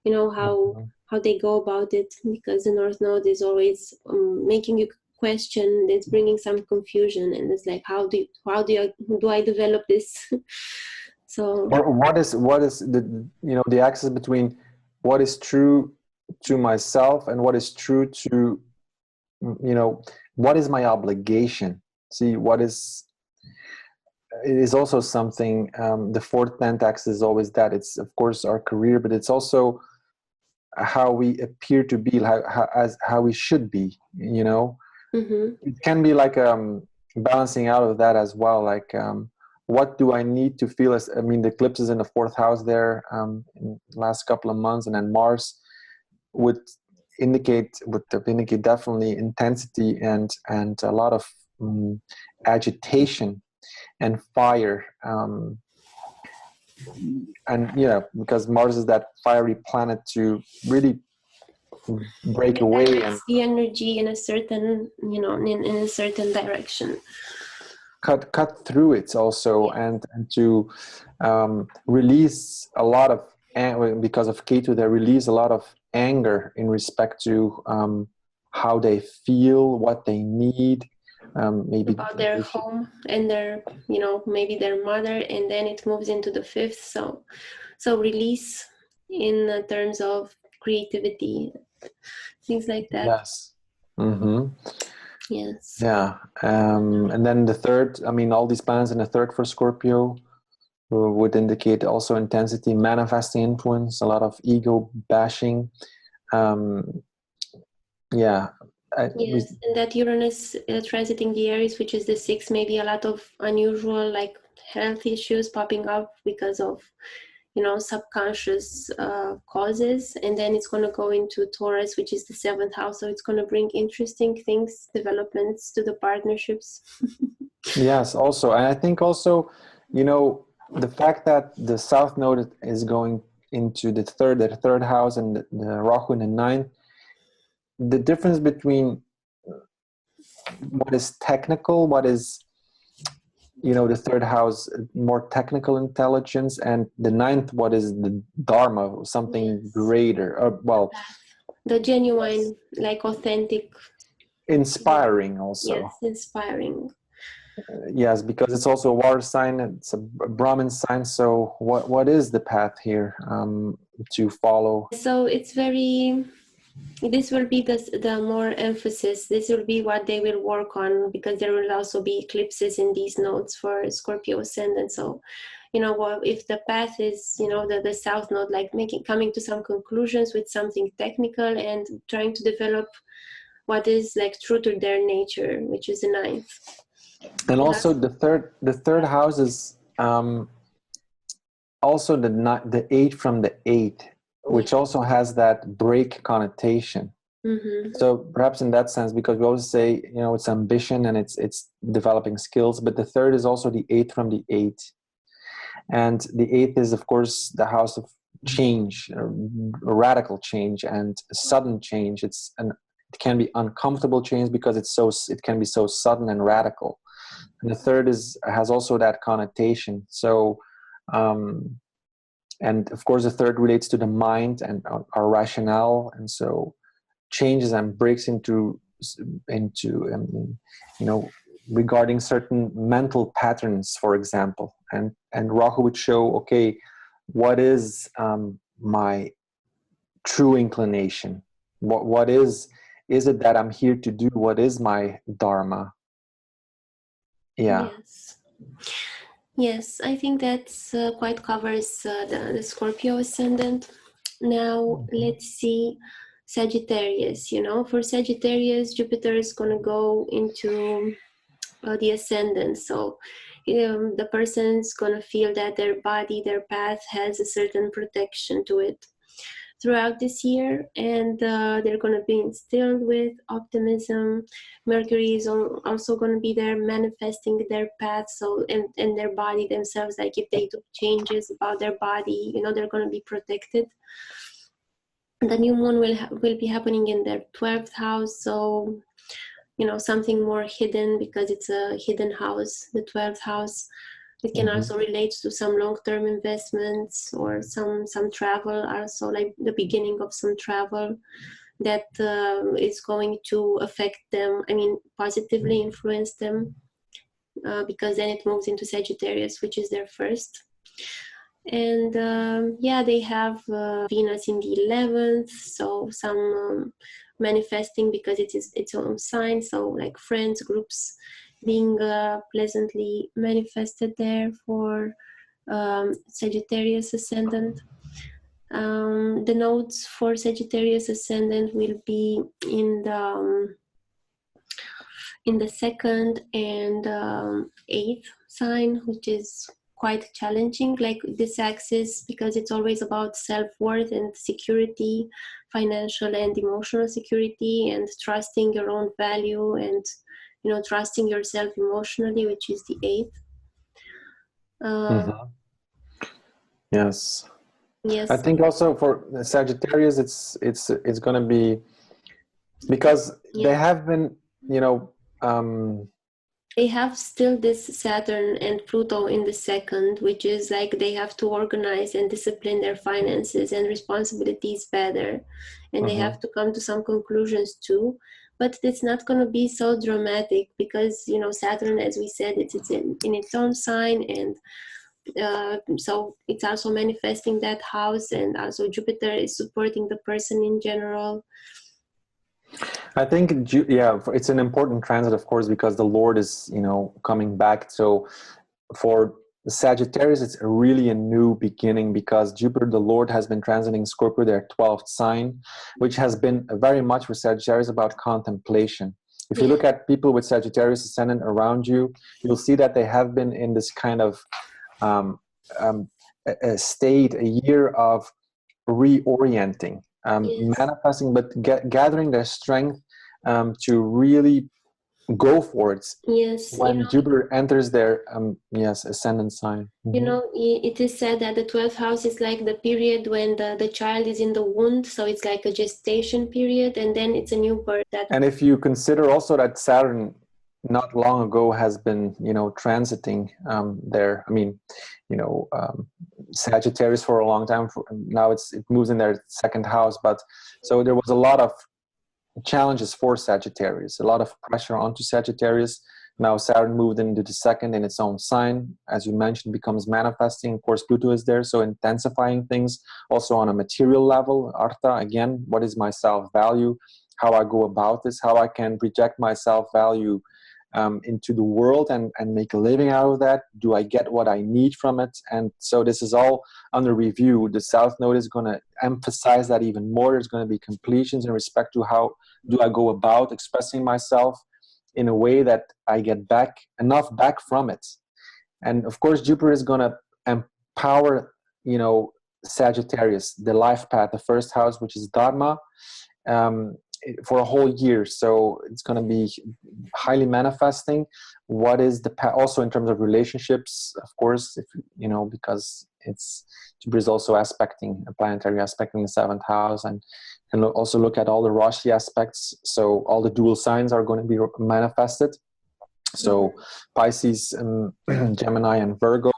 you know, how they go about it, because the North Node is always making you question. It's bringing some confusion, and it's like, how do I develop this? So what is the, you know, the axis between what is true to myself and what is true to, you know, what is my obligation? See, what is, it is also something, the 4th, 10th axis is always that. It's of course our career, but it's also how we appear to be, how we should be, you know. It can be like balancing out of that as well, like what do I need to feel as, I mean, the eclipse is in the 4th house there in the last couple of months, and then Mars would indicate definitely intensity and a lot of agitation and fire, and yeah, because Mars is that fiery planet to really break away and the energy in a certain, you know, in a certain direction, cut through it also, and to release a lot of, because of Ketu, they release a lot of anger in respect to how they feel, what they need, maybe about their home and their, you know, maybe their mother, and then it moves into the 5th, so release in terms of creativity, things like that. Yes. Yes. Yeah. And then the 3rd, I mean, all these planets in the 3rd for Scorpio would indicate also intensity, manifesting influence, a lot of ego bashing. Yes, and that Uranus transiting the Aries, which is the 6th, maybe a lot of unusual, like, health issues popping up because of, you know, subconscious causes. And then it's going to go into Taurus, which is the 7th house, so it's going to bring interesting things, developments to the partnerships. Yes, also, and I think also, you know, the fact that the South Node is going into the third house, and the Rahu in the 9th, the difference between what is technical, what is, you know, the 3rd house, more technical intelligence, and the 9th, what is the Dharma, something greater, well, the genuine, like authentic, inspiring also. Yes, inspiring. Yes, because it's also a water sign, it's a Brahmin sign, so what is the path here to follow? So it's very, this will be the more emphasis, this will be what they will work on, because there will also be eclipses in these nodes for Scorpio ascendant. So, you know, well, if the path is, you know, the South Node, like coming to some conclusions with something technical and trying to develop what is like true to their nature, which is the 9th. And also the third house is also the 8 from the 8. which also has that break connotation. So perhaps in that sense, because we always say, you know, it's ambition and it's developing skills, but the third is also the eighth from the eight. And the eighth is, of course, the house of change, radical change and sudden change. It can be uncomfortable change because it can be so sudden and radical. And the third has also that connotation. So, and of course, the third relates to the mind and our rationale. And so changes and breaks into you know, regarding certain mental patterns, for example. And Rahu would show, okay, what is my true inclination? What is it that I'm here to do? What is my dharma? Yeah. Yes, I think that's quite covers the Scorpio ascendant. Now let's see Sagittarius. You know, for Sagittarius, Jupiter is going to go into the ascendant. So the person's going to feel that their body, their path has a certain protection to it throughout this year, and they're going to be instilled with optimism. Mercury is also going to be there manifesting their path, so and their body themselves, like if they do changes about their body, you know, they're going to be protected. The new moon will be happening in their 12th house, so you know, something more hidden because it's a hidden house, the 12th house. It can also relate to some long-term investments or some travel, also like the beginning of some travel that is going to affect them, I mean, positively influence them, because then it moves into Sagittarius, which is their first. And yeah, they have Venus in the 11th, so some manifesting because it is its own sign, so like friends, groups being pleasantly manifested there for Sagittarius ascendant. The nodes for Sagittarius ascendant will be in the second and 8th sign, which is quite challenging, like this axis, because it's always about self-worth and security, financial and emotional security, and trusting your own value, and you know, trusting yourself emotionally, which is the 8th. Yes. Yes. I think also for Sagittarius, it's going to be because they have been, you know, they have still this Saturn and Pluto in the second, which is like they have to organize and discipline their finances and responsibilities better, and they have to come to some conclusions too. But it's not going to be so dramatic because, you know, Saturn, as we said, it's in its own sign, and so it's also manifesting that house, and also Jupiter is supporting the person in general. I think, yeah, it's an important transit, of course, because the Lord is, you know, coming back. So for Sagittarius, it's really a new beginning because Jupiter, the Lord, has been transiting Scorpio, their 12th sign, which has been very much for Sagittarius about contemplation. If you look at people with Sagittarius ascendant around you, you'll see that they have been in this kind of a state, a year of reorienting. Manifesting, but gathering their strength to really go for it. Yes. When Jupiter enters their ascendant sign. You know, it is said that the 12th house is like the period when the child is in the womb, so it's like a gestation period, and then it's a new birth. And if you consider also that Saturn not long ago has been, you know, transiting there. I mean, you know, Sagittarius for a long time. Now it moves in their second house, but so there was a lot of challenges for Sagittarius, a lot of pressure onto Sagittarius. Now Saturn moved into the second in its own sign, as you mentioned, becomes manifesting. Of course, Pluto is there, so intensifying things. Also on a material level, Artha, again, what is my self-value? How I go about this, how I can project my self-value into the world and make a living out of that. Do I get what I need from it? And so this is all under review. The South Node is going to emphasize that even more. There's going to be completions in respect to how do I go about expressing myself in a way that I get enough back from it. And of course, Jupiter is going to empower, you know, Sagittarius, the life path, the first house, which is Dharma, for a whole year. So it's going to be highly manifesting. What is the path? Also in terms of relationships, of course, if you know, because Jupiter is also aspecting a planetary aspecting the seventh house, and also look at all the Rashi aspects. So all the dual signs are going to be manifested. So Pisces, Gemini, and Virgo.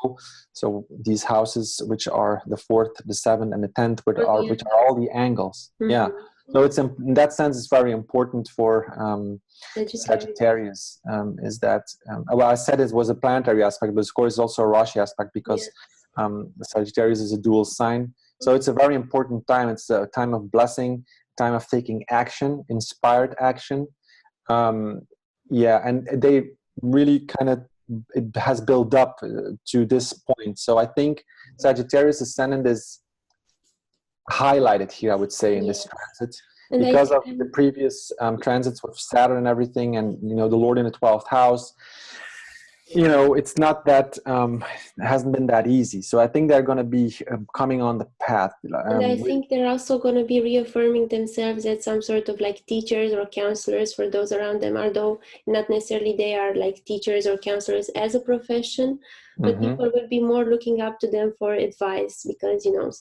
So these houses, which are the 4th, the 7th, and the 10th, which are all the angles. Yeah. So it's in that sense, it's very important for Sagittarius. Is that well? I said it was a planetary aspect, but of course, it's also a Rashi aspect because the Sagittarius is a dual sign. So it's a very important time. It's a time of blessing, time of taking action, inspired action. And they really kind of, it has built up to this point. So I think Sagittarius ascendant is highlighted here, I would say, in this transit, and because of the previous transits with Saturn and everything, and you know, the Lord in the 12th house. You know, it's not that it hasn't been that easy. So I think they're going to be coming on the path. And I think they're also going to be reaffirming themselves as some sort of like teachers or counselors for those around them, although not necessarily they are like teachers or counselors as a profession, but people will be more looking up to them for advice because, you know,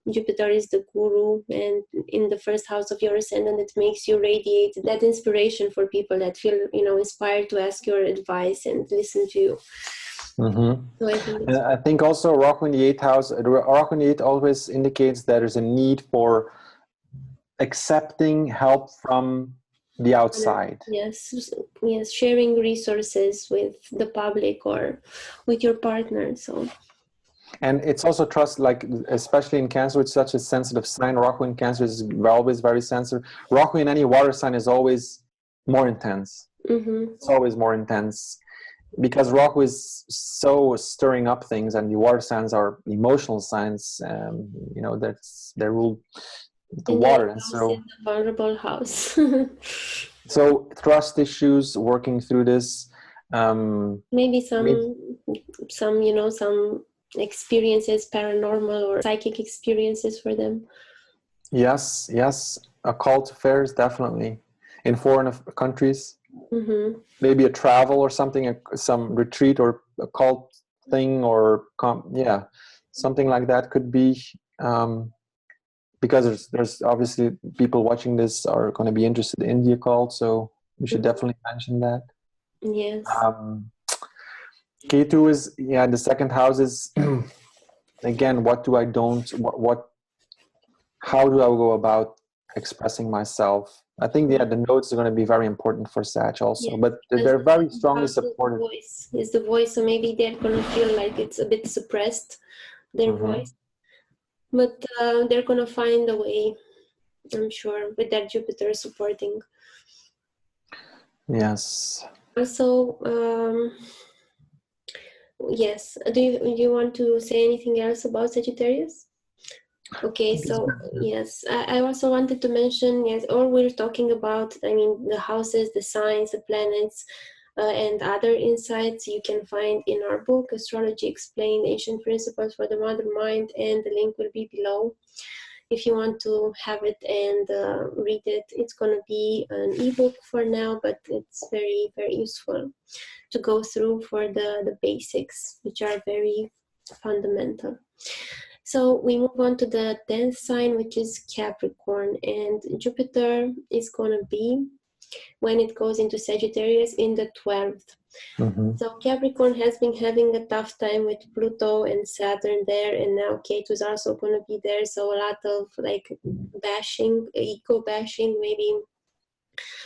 Jupiter is the guru, and in the first house of your ascendant, it makes you radiate that inspiration for people that feel, you know, inspired to ask your advice and listen to you. So I think also Rahu in the 8th house, Rahu in the 8th always indicates that there's a need for accepting help from the outside. Yes, sharing resources with the public or with your partner. So, and it's also trust, like especially in Cancer, it's such a sensitive sign. Rahu in Cancer is always very sensitive. Rahu in any water sign is always more intense. It's always more intense. Because Rahu is so stirring up things, and the water signs are emotional signs. You know, they rule the water, and so in the vulnerable house. So trust issues, working through this. Maybe some you know, some experiences, paranormal or psychic experiences for them. Yes, occult affairs, definitely in foreign countries. Maybe a travel or something, some retreat or occult thing, or something like that could be, because there's obviously people watching this are going to be interested in the occult, so we should definitely mention that. Yes. Ketu is the second house is again, how do I go about expressing myself? I think the notes are going to be very important for Sag also, but they're very strongly supported. Voice is the voice, so maybe they're going to feel like it's a bit suppressed, their voice, but they're going to find a way, I'm sure, with that Jupiter supporting. Yes. Also, yes. Do you want to say anything else about Sagittarius? Okay, so yes, I also wanted to mention, all we're talking about, I mean, the houses, the signs, the planets, and other insights you can find in our book, Astrology Explained, Ancient Principles for the Modern Mind, and the link will be below. If you want to have it and read it, it's going to be an ebook for now, but it's very, very useful to go through for the basics, which are very fundamental. So we move on to the 10th sign, which is Capricorn, and Jupiter is going to be, when it goes into Sagittarius, in the 12th. So Capricorn has been having a tough time with Pluto and Saturn there, and now Ketu is also going to be there. So a lot of like bashing, ego bashing, maybe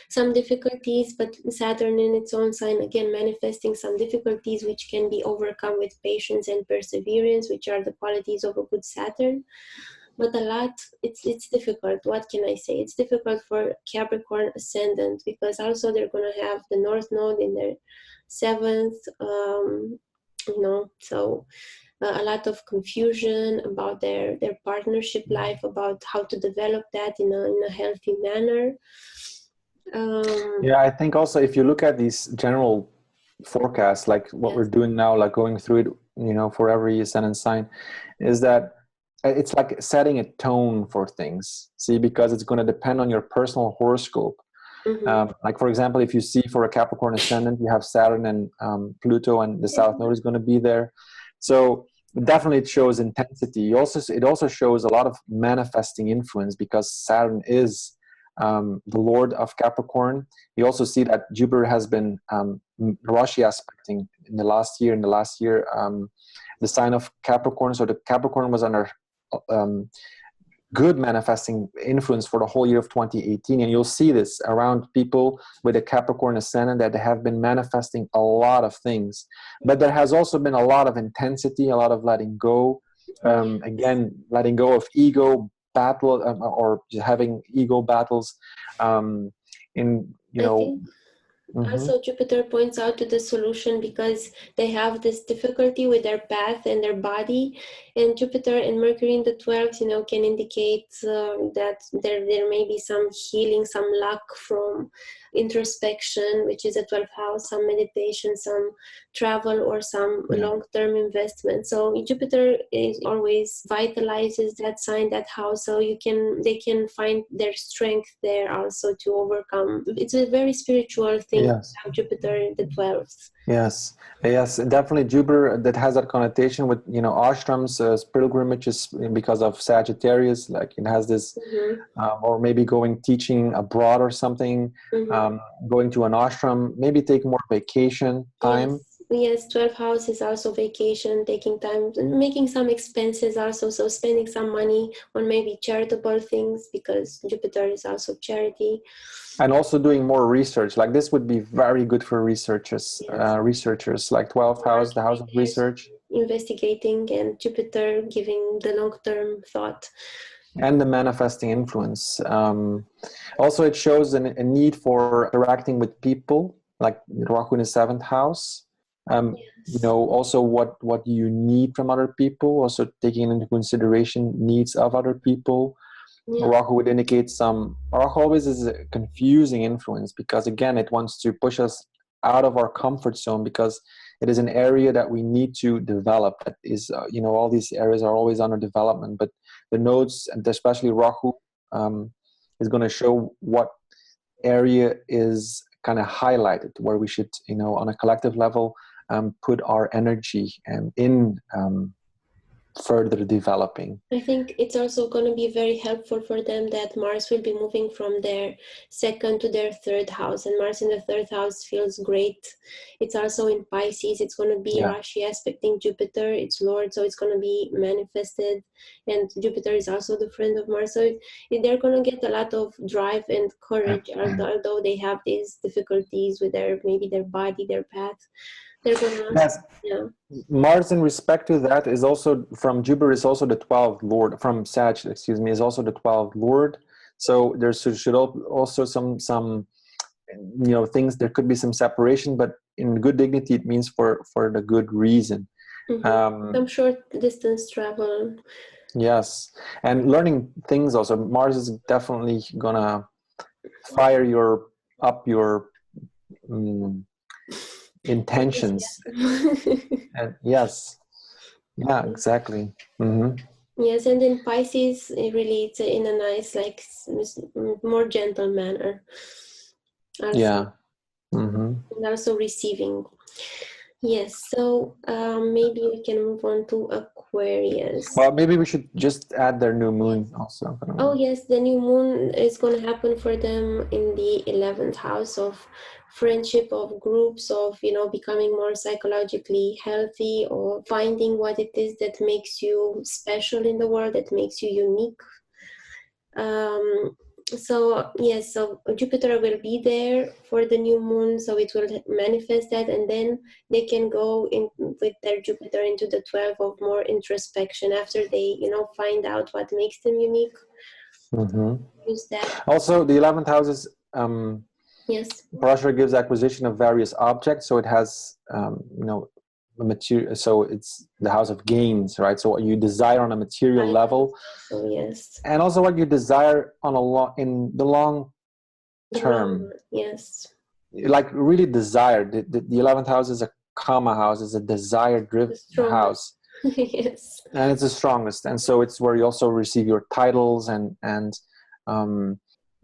some difficulties, but Saturn in its own sign, again, manifesting some difficulties which can be overcome with patience and perseverance, which are the qualities of a good Saturn. But a lot, it's difficult. What can I say? It's difficult for Capricorn ascendant, because also they're going to have the North Node in their 7th, so a lot of confusion about their partnership life, about how to develop that in a healthy manner. I think also if you look at these general forecasts, like what we're doing now, like going through it, for every ascendant sign, is that it's like setting a tone for things. See, because it's going to depend on your personal horoscope. Like for example, if you see for a Capricorn ascendant, you have Saturn and Pluto, and the South Node is going to be there. So definitely it shows intensity. It also shows a lot of manifesting influence, because Saturn is the Lord of Capricorn. You also see that Jupiter has been Rashi aspecting in the last year. The sign of Capricorn. So the Capricorn was under good manifesting influence for the whole year of 2018, and you'll see this around people with a Capricorn ascendant, that have been manifesting a lot of things. But there has also been a lot of intensity, a lot of letting go, again, letting go of ego battle, or having ego battles, in, you know. Also, Jupiter points out to the solution, because they have this difficulty with their path and their body, and Jupiter and Mercury in the 12th, can indicate that there may be some healing, some luck from introspection, which is a 12th house, some meditation, some travel, or some long-term investment. So Jupiter always vitalizes that sign, that house, so they can find their strength there also to overcome. It's a very spiritual thing. Yes. Jupiter in the 12th. Yes, definitely Jupiter, that has that connotation with, ashrams, pilgrimages, because of Sagittarius, like it has this, or maybe teaching abroad or something, going to an ashram, maybe take more vacation time. Yes, 12th house is also vacation, taking time, making some expenses also, so spending some money on maybe charitable things, because Jupiter is also charity. And also doing more research, like this would be very good for researchers, like 12th house, the house of research. Investigating, and Jupiter giving the long-term thought. And the manifesting influence. Also, it shows a need for interacting with people, like Rahu in the 7th house. Also what you need from other people, also taking into consideration needs of other people. Rahu would indicate Rahu always is a confusing influence, because again, it wants to push us out of our comfort zone, because it is an area that we need to develop. That is, all these areas are always under development, but the nodes, and especially Rahu, is going to show what area is kind of highlighted, where we should, on a collective level, put our energy in further developing. I think it's also going to be very helpful for them that Mars will be moving from their 2nd to their 3rd house, and Mars in the 3rd house feels great. It's also in Pisces. It's going to be Rashi aspecting Jupiter, its Lord, so it's going to be manifested, and Jupiter is also the friend of Mars, so they're going to get a lot of drive and courage, although they have these difficulties with their body, their path. They're gonna, Mars, in respect to that, is also from Jupiter, is also the 12th Lord, from Sag, is also the 12th Lord. So there should also some things, there could be some separation, but in good dignity, it means for the good reason. Some short distance travel. Yes, and learning things also. Mars is definitely gonna fire your intentions. And exactly. Yes, and in Pisces, it's in a nice, more gentle manner. Also. And also receiving. Yes, so maybe we can move on to Aquarius. Well, maybe we should just add their new moon also. Oh yes, the new moon is going to happen for them in the 11th house of friendship, of groups, of becoming more psychologically healthy, or finding what it is that makes you special in the world, that makes you unique. So Jupiter will be there for the new moon, so it will manifest that, and then they can go in with their Jupiter into the 12th of more introspection, after they find out what makes them unique. Use that. Also, the 11th house is Parashara gives acquisition of various objects, so it has material, so it's the house of gains, right? So what you desire on a material level, and also what you desire in the long term. Like really desire. The 11th house is a karma house, is a desire driven house. Yes. and it's the strongest, and so it's where you also receive your titles and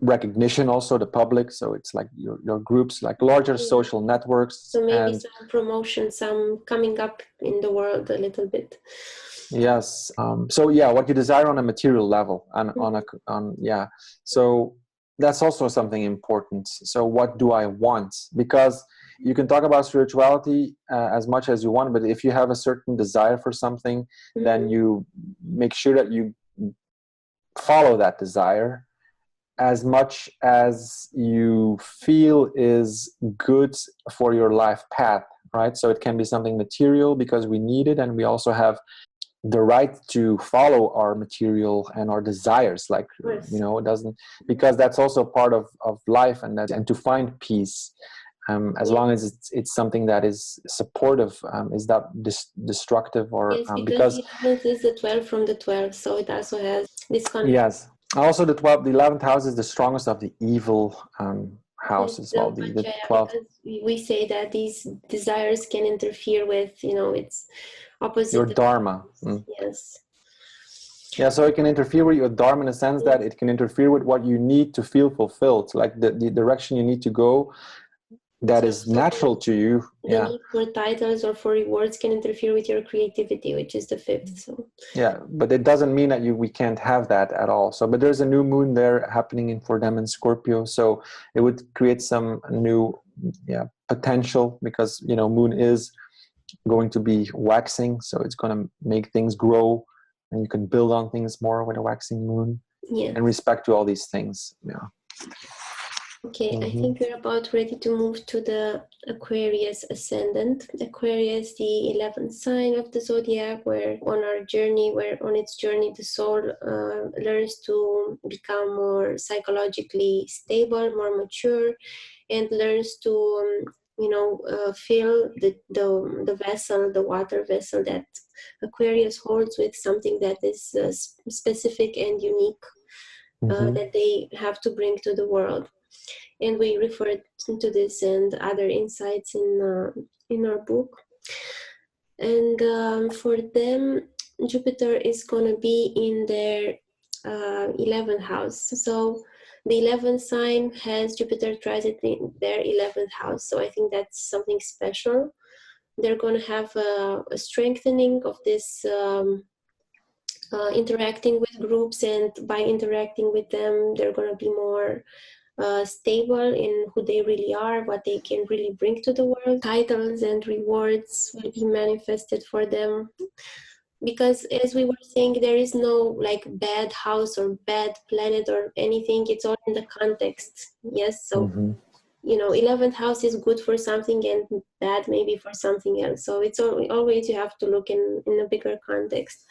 recognition, also the public. So it's like your groups, like larger social networks. So maybe And some promotion, some coming up in the world a little bit. yes, so yeah, what you desire on a material level, so that's also something important. So what do I want? Because you can talk about spirituality as much as you want, but if you have a certain desire for something, then you make sure that you follow that desire as much as you feel is good for your life path, right? So it can be something material because we need it, and we also have the right to follow our material and our desires, like, you know, it doesn't, because that's also part of life, and to find peace, as long as it's something that is supportive, is that destructive, or yes, because the 11th is the 12 from the 12, so it also has this connection. Yes, also the 11th house is the strongest of the evil houses. Well, the 12th, because we say that these desires can interfere with, you know, it's opposite your dharma. Yes. Yeah, so it can interfere with your dharma in the sense that it can interfere with what you need to feel fulfilled, like the direction you need to go, that is natural to you. The need for titles or for rewards can interfere with your creativity, which is the 5th. So yeah, but it doesn't mean that we can't have that at all. So, but there's a new moon there happening for them in Scorpio, so it would create some new potential, because, you know, moon is going to be waxing, so it's going to make things grow, and you can build on things more with a waxing moon. And respect to all these things. Okay, I think we're about ready to move to the Aquarius ascendant. Aquarius, the 11th sign of the zodiac, where on its journey the soul learns to become more psychologically stable, more mature, and learns to fill the vessel, the water vessel that Aquarius holds, with something that is specific and unique, that they have to bring to the world. And we referred to this and other insights in our book. And for them, Jupiter is going to be in their 11th house. So the 11th sign has Jupiter transit in their 11th house. So I think that's something special. They're going to have a strengthening of this interacting with groups, and by interacting with them, they're going to be more stable in who they really are, what they can really bring to the world. Titles and rewards will be manifested for them, because as we were saying, there is no like bad house or bad planet or anything. It's all in the context. Yes, so you know, 11th house is good for something and bad maybe for something else. So it's always you have to look in a bigger context.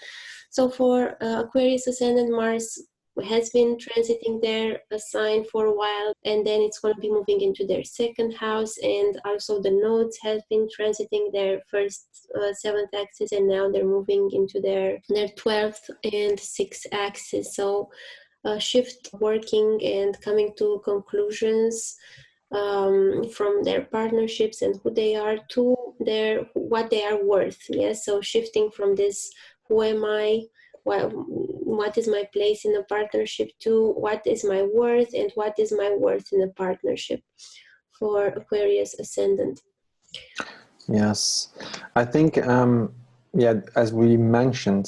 So for Aquarius ascendant, Mars has been transiting their sign for a while, and then it's going to be moving into their 2nd house, and also the nodes have been transiting their first 7th axis, and now they're moving into their 12th and 6th axis. So shift working and coming to conclusions from their partnerships and who they are to what they are worth. Yes, so shifting from this who am I, what is my place in a partnership, to what is my worth and what is my worth in a partnership for Aquarius ascendant. Yes, I think as we mentioned,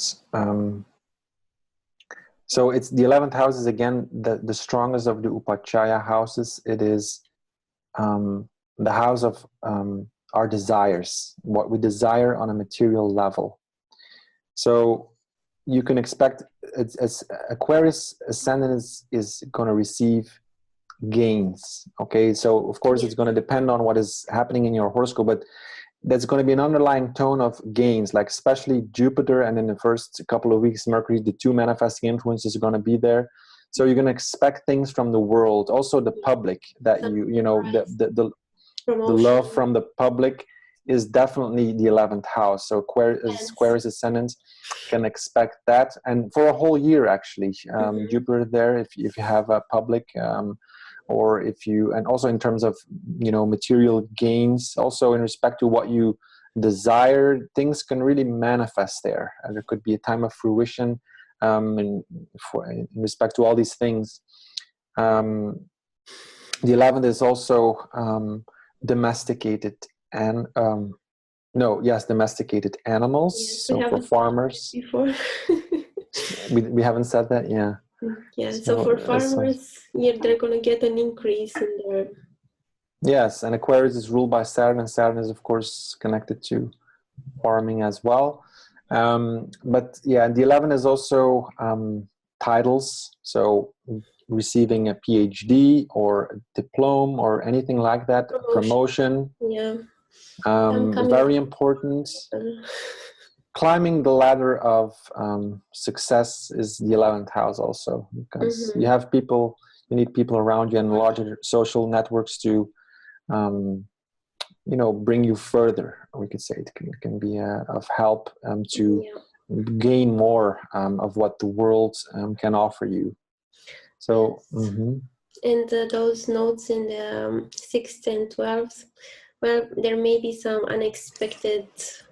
so it's the 11th house is again the strongest of the Upachaya houses. It is the house of our desires, what we desire on a material level. So you can expect as Aquarius ascendant is going to receive gains. Okay, so of course it's going to depend on what is happening in your horoscope, but there's going to be an underlying tone of gains, like especially Jupiter, and in the first couple of weeks Mercury, the two manifesting influences are going to be there. So you're going to expect things from the world, also the public, that you know the love from the public is definitely the 11th house. So Aquarius ascendant can expect that, and for a whole year actually. Jupiter there, if you have a public, or if you, and also in terms of, you know, material gains, also in respect to what you desire, things can really manifest there. And there could be a time of fruition in respect to all these things. The 11th is also domesticated and domesticated animals. Yes, so for farmers, before. we haven't said that, yeah. Yeah. So for farmers, they're gonna get an increase in their. Yes, and Aquarius is ruled by Saturn, and Saturn is of course connected to farming as well. But yeah, the 11 is also titles. So receiving a PhD or a diploma or anything like that, promotion. Yeah. Very important. Climbing the ladder of success is the 11th house also, because you have people, you need people around you and larger social networks to bring you further. We could say it can be of help to gain more of what the world can offer you. So, and those notes in the 6th and 12th, well, there may be some unexpected,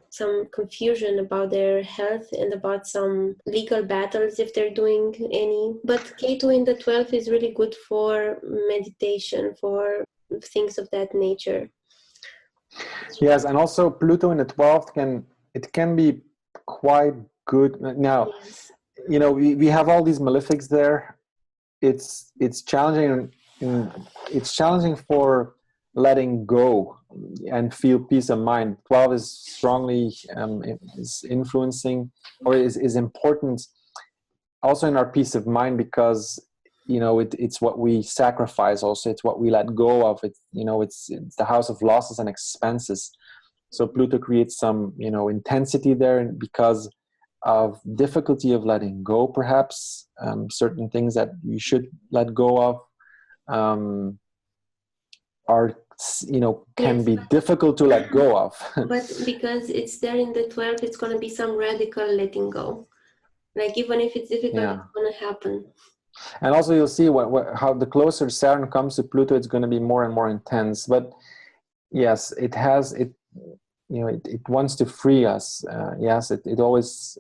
some confusion about their health and about some legal battles if they're doing any. But Ketu in the 12th is really good for meditation, for things of that nature. Yes, and also Pluto in the 12th can be quite good. Now, we have all these malefics there. It's challenging. It's challenging for letting go and feel peace of mind. 12 is strongly is influencing, or is important also in our peace of mind, because it's what we sacrifice. Also, it's what we let go of. It's the house of losses and expenses. So Pluto creates some intensity there, and because of difficulty of letting go, perhaps certain things that you should let go of can be difficult to let go of. But because it's there in the 12th, it's going to be some radical letting go. Like even if it's difficult, it's going to happen. And also you'll see how the closer Saturn comes to Pluto, it's going to be more and more intense. But yes, it wants to free us. Yes, it always,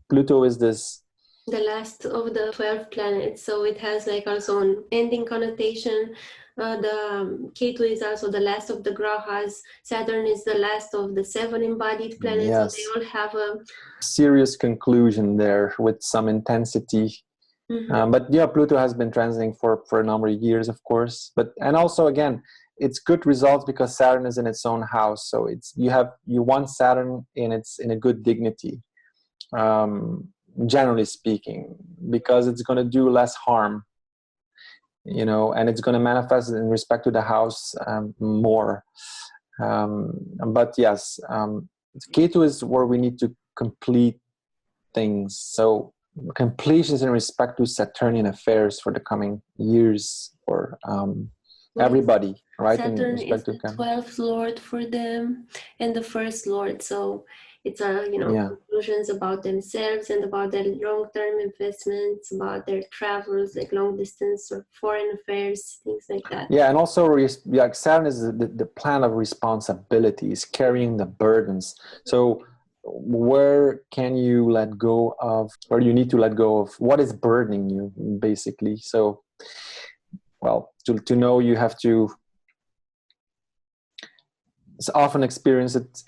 Pluto is this, the last of the 12 planets, so it has like also an ending connotation. The Ketu is also the last of the grahas. Saturn is the last of the 7 embodied planets. Yes. So they all have a serious conclusion there with some intensity. But yeah, Pluto has been transiting for a number of years, of course. And also again, it's good results because Saturn is in its own house. So you want Saturn in a good dignity, generally speaking, because it's going to do less harm. And it's going to manifest in respect to the house more. But yes, Ketu is where we need to complete things. So completions in respect to Saturnian affairs for the coming years for everybody, right? Saturn is the 12th lord for them and the first lord. So it's conclusions about themselves and about their long-term investments, about their travels, like long distance or foreign affairs, things like that. Yeah, and also Saturn is the plan of responsibilities, carrying the burdens. So where can you let go of, or you need to let go of, what is burdening you, basically? So, well, to know, you have to often experience it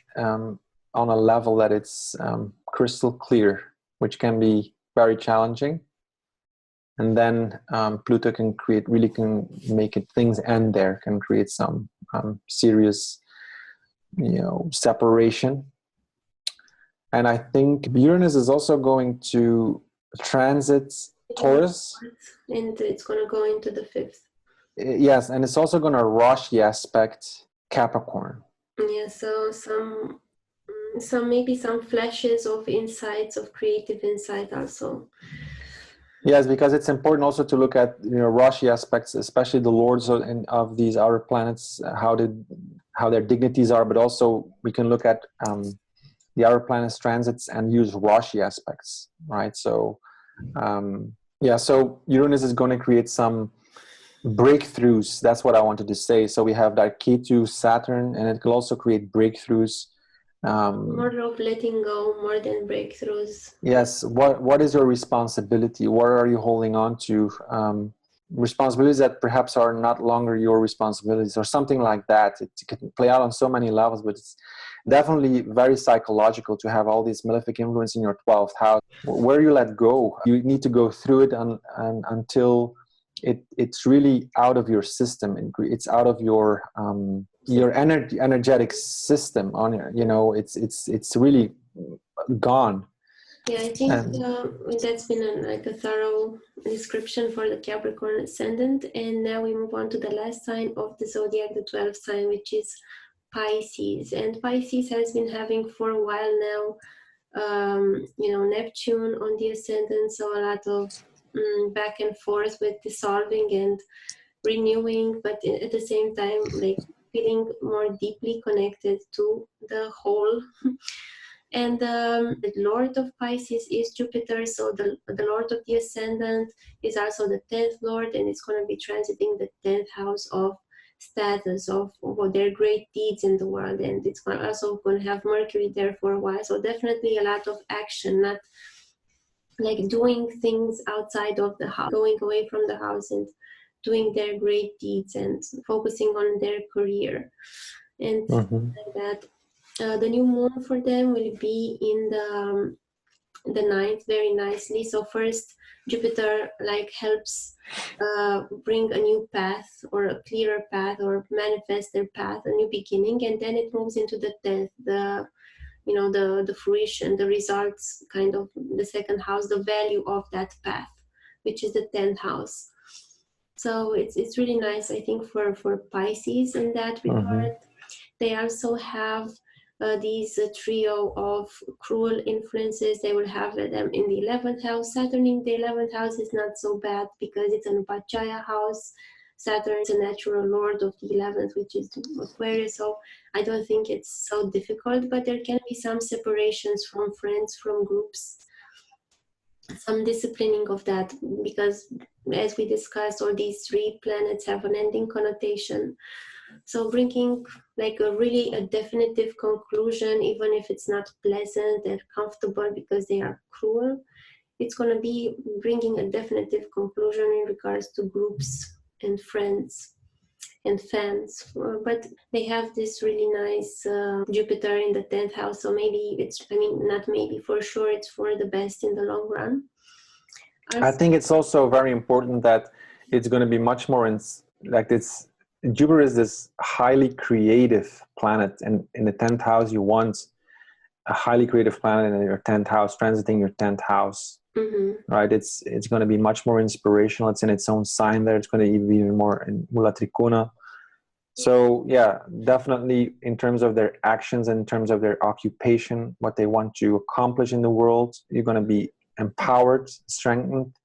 on a level that it's crystal clear, which can be very challenging. And then Pluto can make things end there, can create some serious, separation. And I think Uranus is also going to transit Taurus. And it's going to go into the 5th. Yes, and it's also going to Rashi aspect Capricorn. Yeah, so maybe some flashes of insights, of creative insight also. Yes, because it's important also to look at Rashi aspects, especially the lords of these outer planets, how their dignities are, but also we can look at the outer planets transits and use Rashi aspects, right? So so Uranus is going to create some breakthroughs. That's what I wanted to say. So we have that Ketu, Saturn, and it can also create breakthroughs More of letting go, more than breakthroughs. Yes. What is your responsibility? What are you holding on to? Responsibilities that perhaps are not longer your responsibilities, or something like that. It can play out on so many levels, but it's definitely very psychological to have all these malefic influence in your 12th house. Where you let go, you need to go through it until it's really out of your system. It's out of your energetic system. On you know, it's really gone. Yeah, I think that's been like a thorough description for the Capricorn ascendant. And now we move on to the last sign of the zodiac, the 12th sign, which is Pisces. And Pisces has been having for a while now, you know, Neptune on the ascendant, so a lot of back and forth with dissolving and renewing, but at the same time, like feeling more deeply connected to the whole. And the Lord of Pisces is Jupiter, so the Lord of the Ascendant is also the 10th Lord, and it's going to be transiting the 10th house of status, of their great deeds in the world, and it's also going to have Mercury there for a while, so definitely a lot of action, not like doing things outside of the house, going away from the house and doing their great deeds and focusing on their career and like that. The new moon for them will be in the ninth, very nicely. So first, Jupiter like helps bring a new path or a clearer path or manifest their path, a new beginning, and then it moves into the 10th, the fruition, the results, kind of the second house, the value of that path, which is the 10th house. So it's really nice, I think, for Pisces in that regard. They also have these trio of cruel influences. They will have them in the 11th house. Saturn in the 11th house is not so bad because it's an Upachaya house. Saturn is a natural lord of the 11th, which is Aquarius, so I don't think it's so difficult, but there can be some separations from friends, from groups, some disciplining of that, because as we discussed, all these three planets have an ending connotation. So bringing like a definitive conclusion, even if it's not pleasant and comfortable because they are cruel, it's going to be bringing a definitive conclusion in regards to groups and friends and fans. But they have this really nice Jupiter in the 10th house, so maybe not maybe, for sure it's for the best in the long run. I think it's also very important that it's going to be much more Jupiter is this highly creative planet, and in the 10th house you want a highly creative planet in your 10th house, transiting your 10th house. Right? It's going to be much more inspirational. It's in its own sign there. It's going to be even more in Mula Trikona. So yeah, definitely in terms of their actions, in terms of their occupation, what they want to accomplish in the world, you're going to be empowered, strengthened.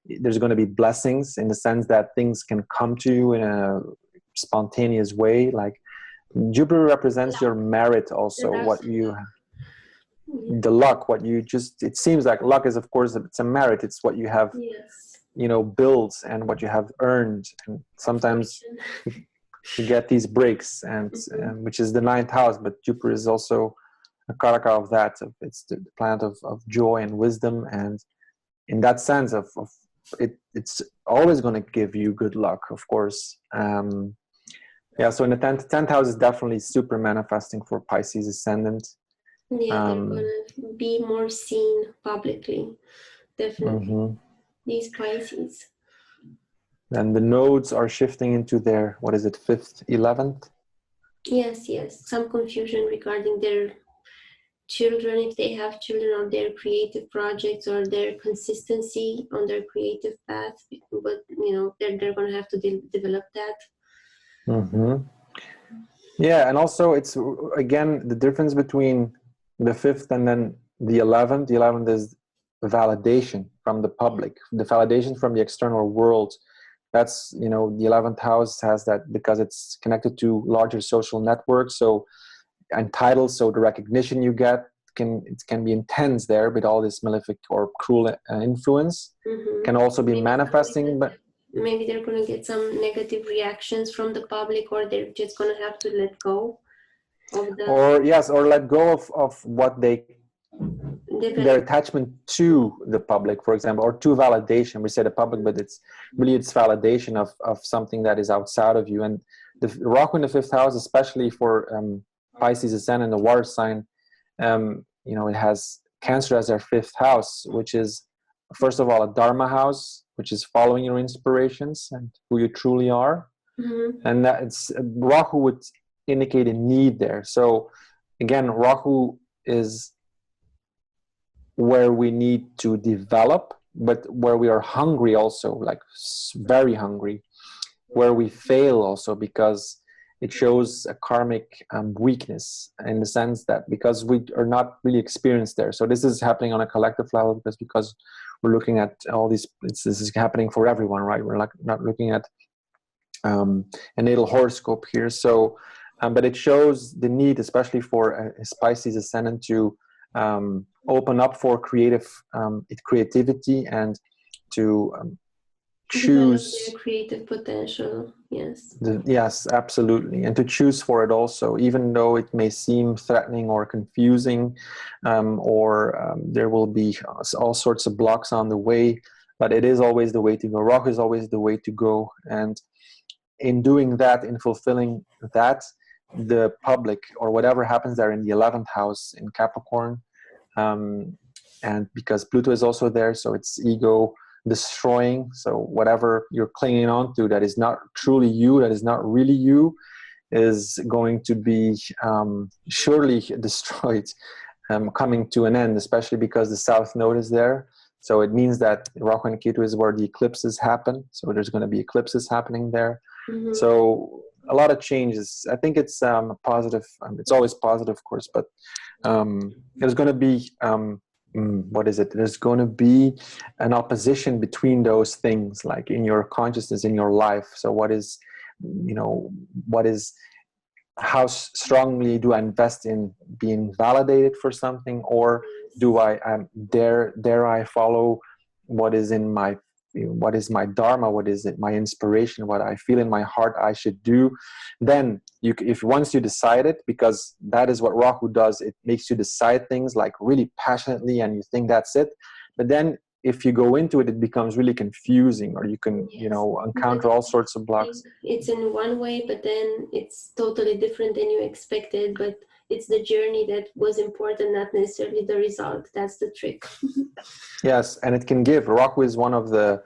There's going to be blessings in the sense that things can come to you in a spontaneous way. Like Jupiter represents your merit also, what you the luck, what you just, it seems like luck is, of course, it's a merit. It's what you have, built and what you have earned. And sometimes you get these breaks, and which is the 9th house, but Jupiter is also a karaka of that. It's the planet of joy and wisdom, and in that sense of it's always going to give you good luck, of course. So in the 10th house is definitely super manifesting for Pisces ascendant. Yeah, they're going to be more seen publicly, definitely, these Pisces. And the nodes are shifting into their, 5th, 11th? Yes. Some confusion regarding their children, if they have children, or their creative projects, or their consistency on their creative path. But, they're going to have to develop that. Yeah, and also it's, again, the difference between the 5th and then the 11th. The 11th is validation from the public, the validation from the external world. That's, the 11th house has that because it's connected to larger social networks, and titles, so the recognition you get can be intense there with all this malefic or cruel influence. Can also be manifesting, but maybe they're going to get some negative reactions from the public, or they're just going to have to let go. of the or yes, or let go of what their attachment to the public, for example, or to validation. We say the public, but it's validation of something that is outside of you. And the Rahu in the fifth house, especially for Pisces ascendant, the water sign, you know, it has Cancer as their fifth house, which is first of all a Dharma house, which is following your inspirations and who you truly are. And that it's Rahu would indicate a need there. So again, Rahu is where we need to develop, but where we are hungry also, like very hungry, where we fail also, because it shows a karmic weakness, in the sense that because we are not really experienced there. So this is happening on a collective level because we're looking at all these, this is happening for everyone, right? We're not looking at a natal horoscope here. So, but it shows the need, especially for a Pisces ascendant, to open up for creativity and to choose their creative potential. Yes. Yes, absolutely. And to choose for it also, even though it may seem threatening or confusing, or there will be all sorts of blocks on the way, but it is always the way to go. Rahu is always the way to go. And in doing that, in fulfilling that, the public, or whatever happens there in the 11th house in Capricorn, and because Pluto is also there, so it's ego destroying. So whatever you're clinging on to that is not truly you, that is not really you, is going to be surely destroyed, coming to an end, especially because the South Node is there. So it means that Rahu and Ketu is where the eclipses happen. So there's going to be eclipses happening there. So a lot of changes. I think it's positive. It's always positive, of course, but there's going to be what is it? There's going to be an opposition between those things, like in your consciousness, in your life. So what is, you know, how strongly do I invest in being validated for something, or do I dare I follow what is in my, what is my dharma, what is it, my inspiration, what I feel in my heart I should do. Then if once you decide it, because that is what Rahu does, it makes you decide things like really passionately, and you think that's it. But then if you go into it, it becomes really confusing, or you can, you know, encounter all sorts of blocks. It's in one way, but then it's totally different than you expected. But it's the journey that was important, not necessarily the result. That's the trick. Yes, and it can give. Rahu is one of the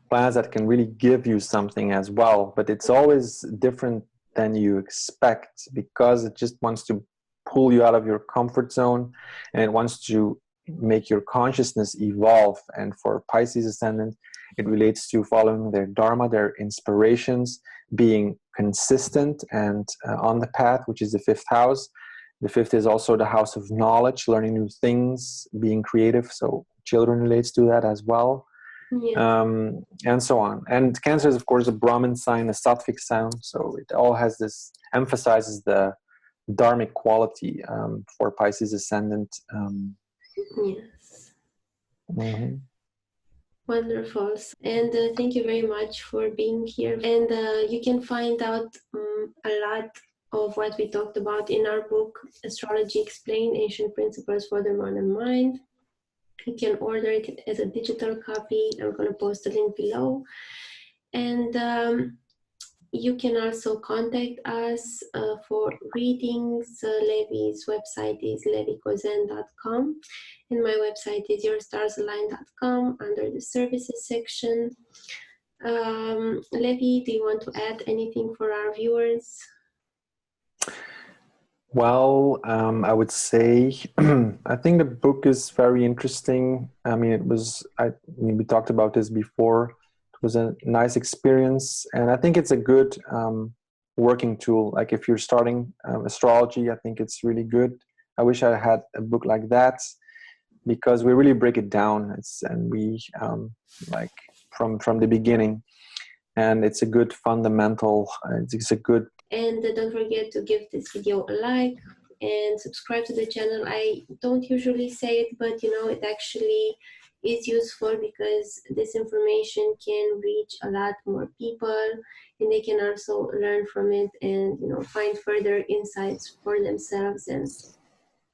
planets that can really give you something as well, but it's always different than you expect, because it just wants to pull you out of your comfort zone, and it wants to make your consciousness evolve. And for Pisces ascendant, it relates to following their dharma, their inspirations, being consistent and on the path, which is the fifth house. The fifth is also the house of knowledge, learning new things, being creative. So children relates to that as well. And so on. And Cancer is, of course, a Brahmin sign, a Sattvic sign. So it all has this, emphasizes the dharmic quality for Pisces ascendant. Yes. Wonderful. And thank you very much for being here. And you can find out a lot of what we talked about in our book, Astrology Explained, Ancient Principles for the Modern Mind. You can order it as a digital copy. I'm going to post a link below. And you can also contact us for readings. Levi's website is levikozen.com, and my website is yourstars-align.com under the services section. Levi, do you want to add anything for our viewers? Well, I would say I think the book is very interesting. I mean, we talked about this before. It was a nice experience, and I think it's a good working tool. Like if you're starting astrology, I think it's really good. I wish I had a book like that, because we really break it down. And we like from the beginning, and it's a good fundamental. It's a good. And don't forget to give this video a like and subscribe to the channel. I don't usually say it, but you know, it actually is useful because this information can reach a lot more people, and they can also learn from it and, you know, find further insights for themselves and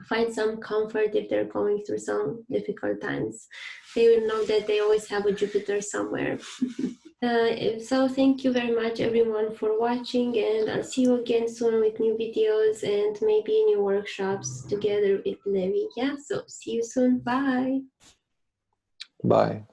find some comfort if they're going through some difficult times. They will know that they always have a Jupiter somewhere. So thank you very much everyone for watching, and I'll see you again soon with new videos and maybe new workshops together with Levi. Yeah, so see you soon. Bye. Bye.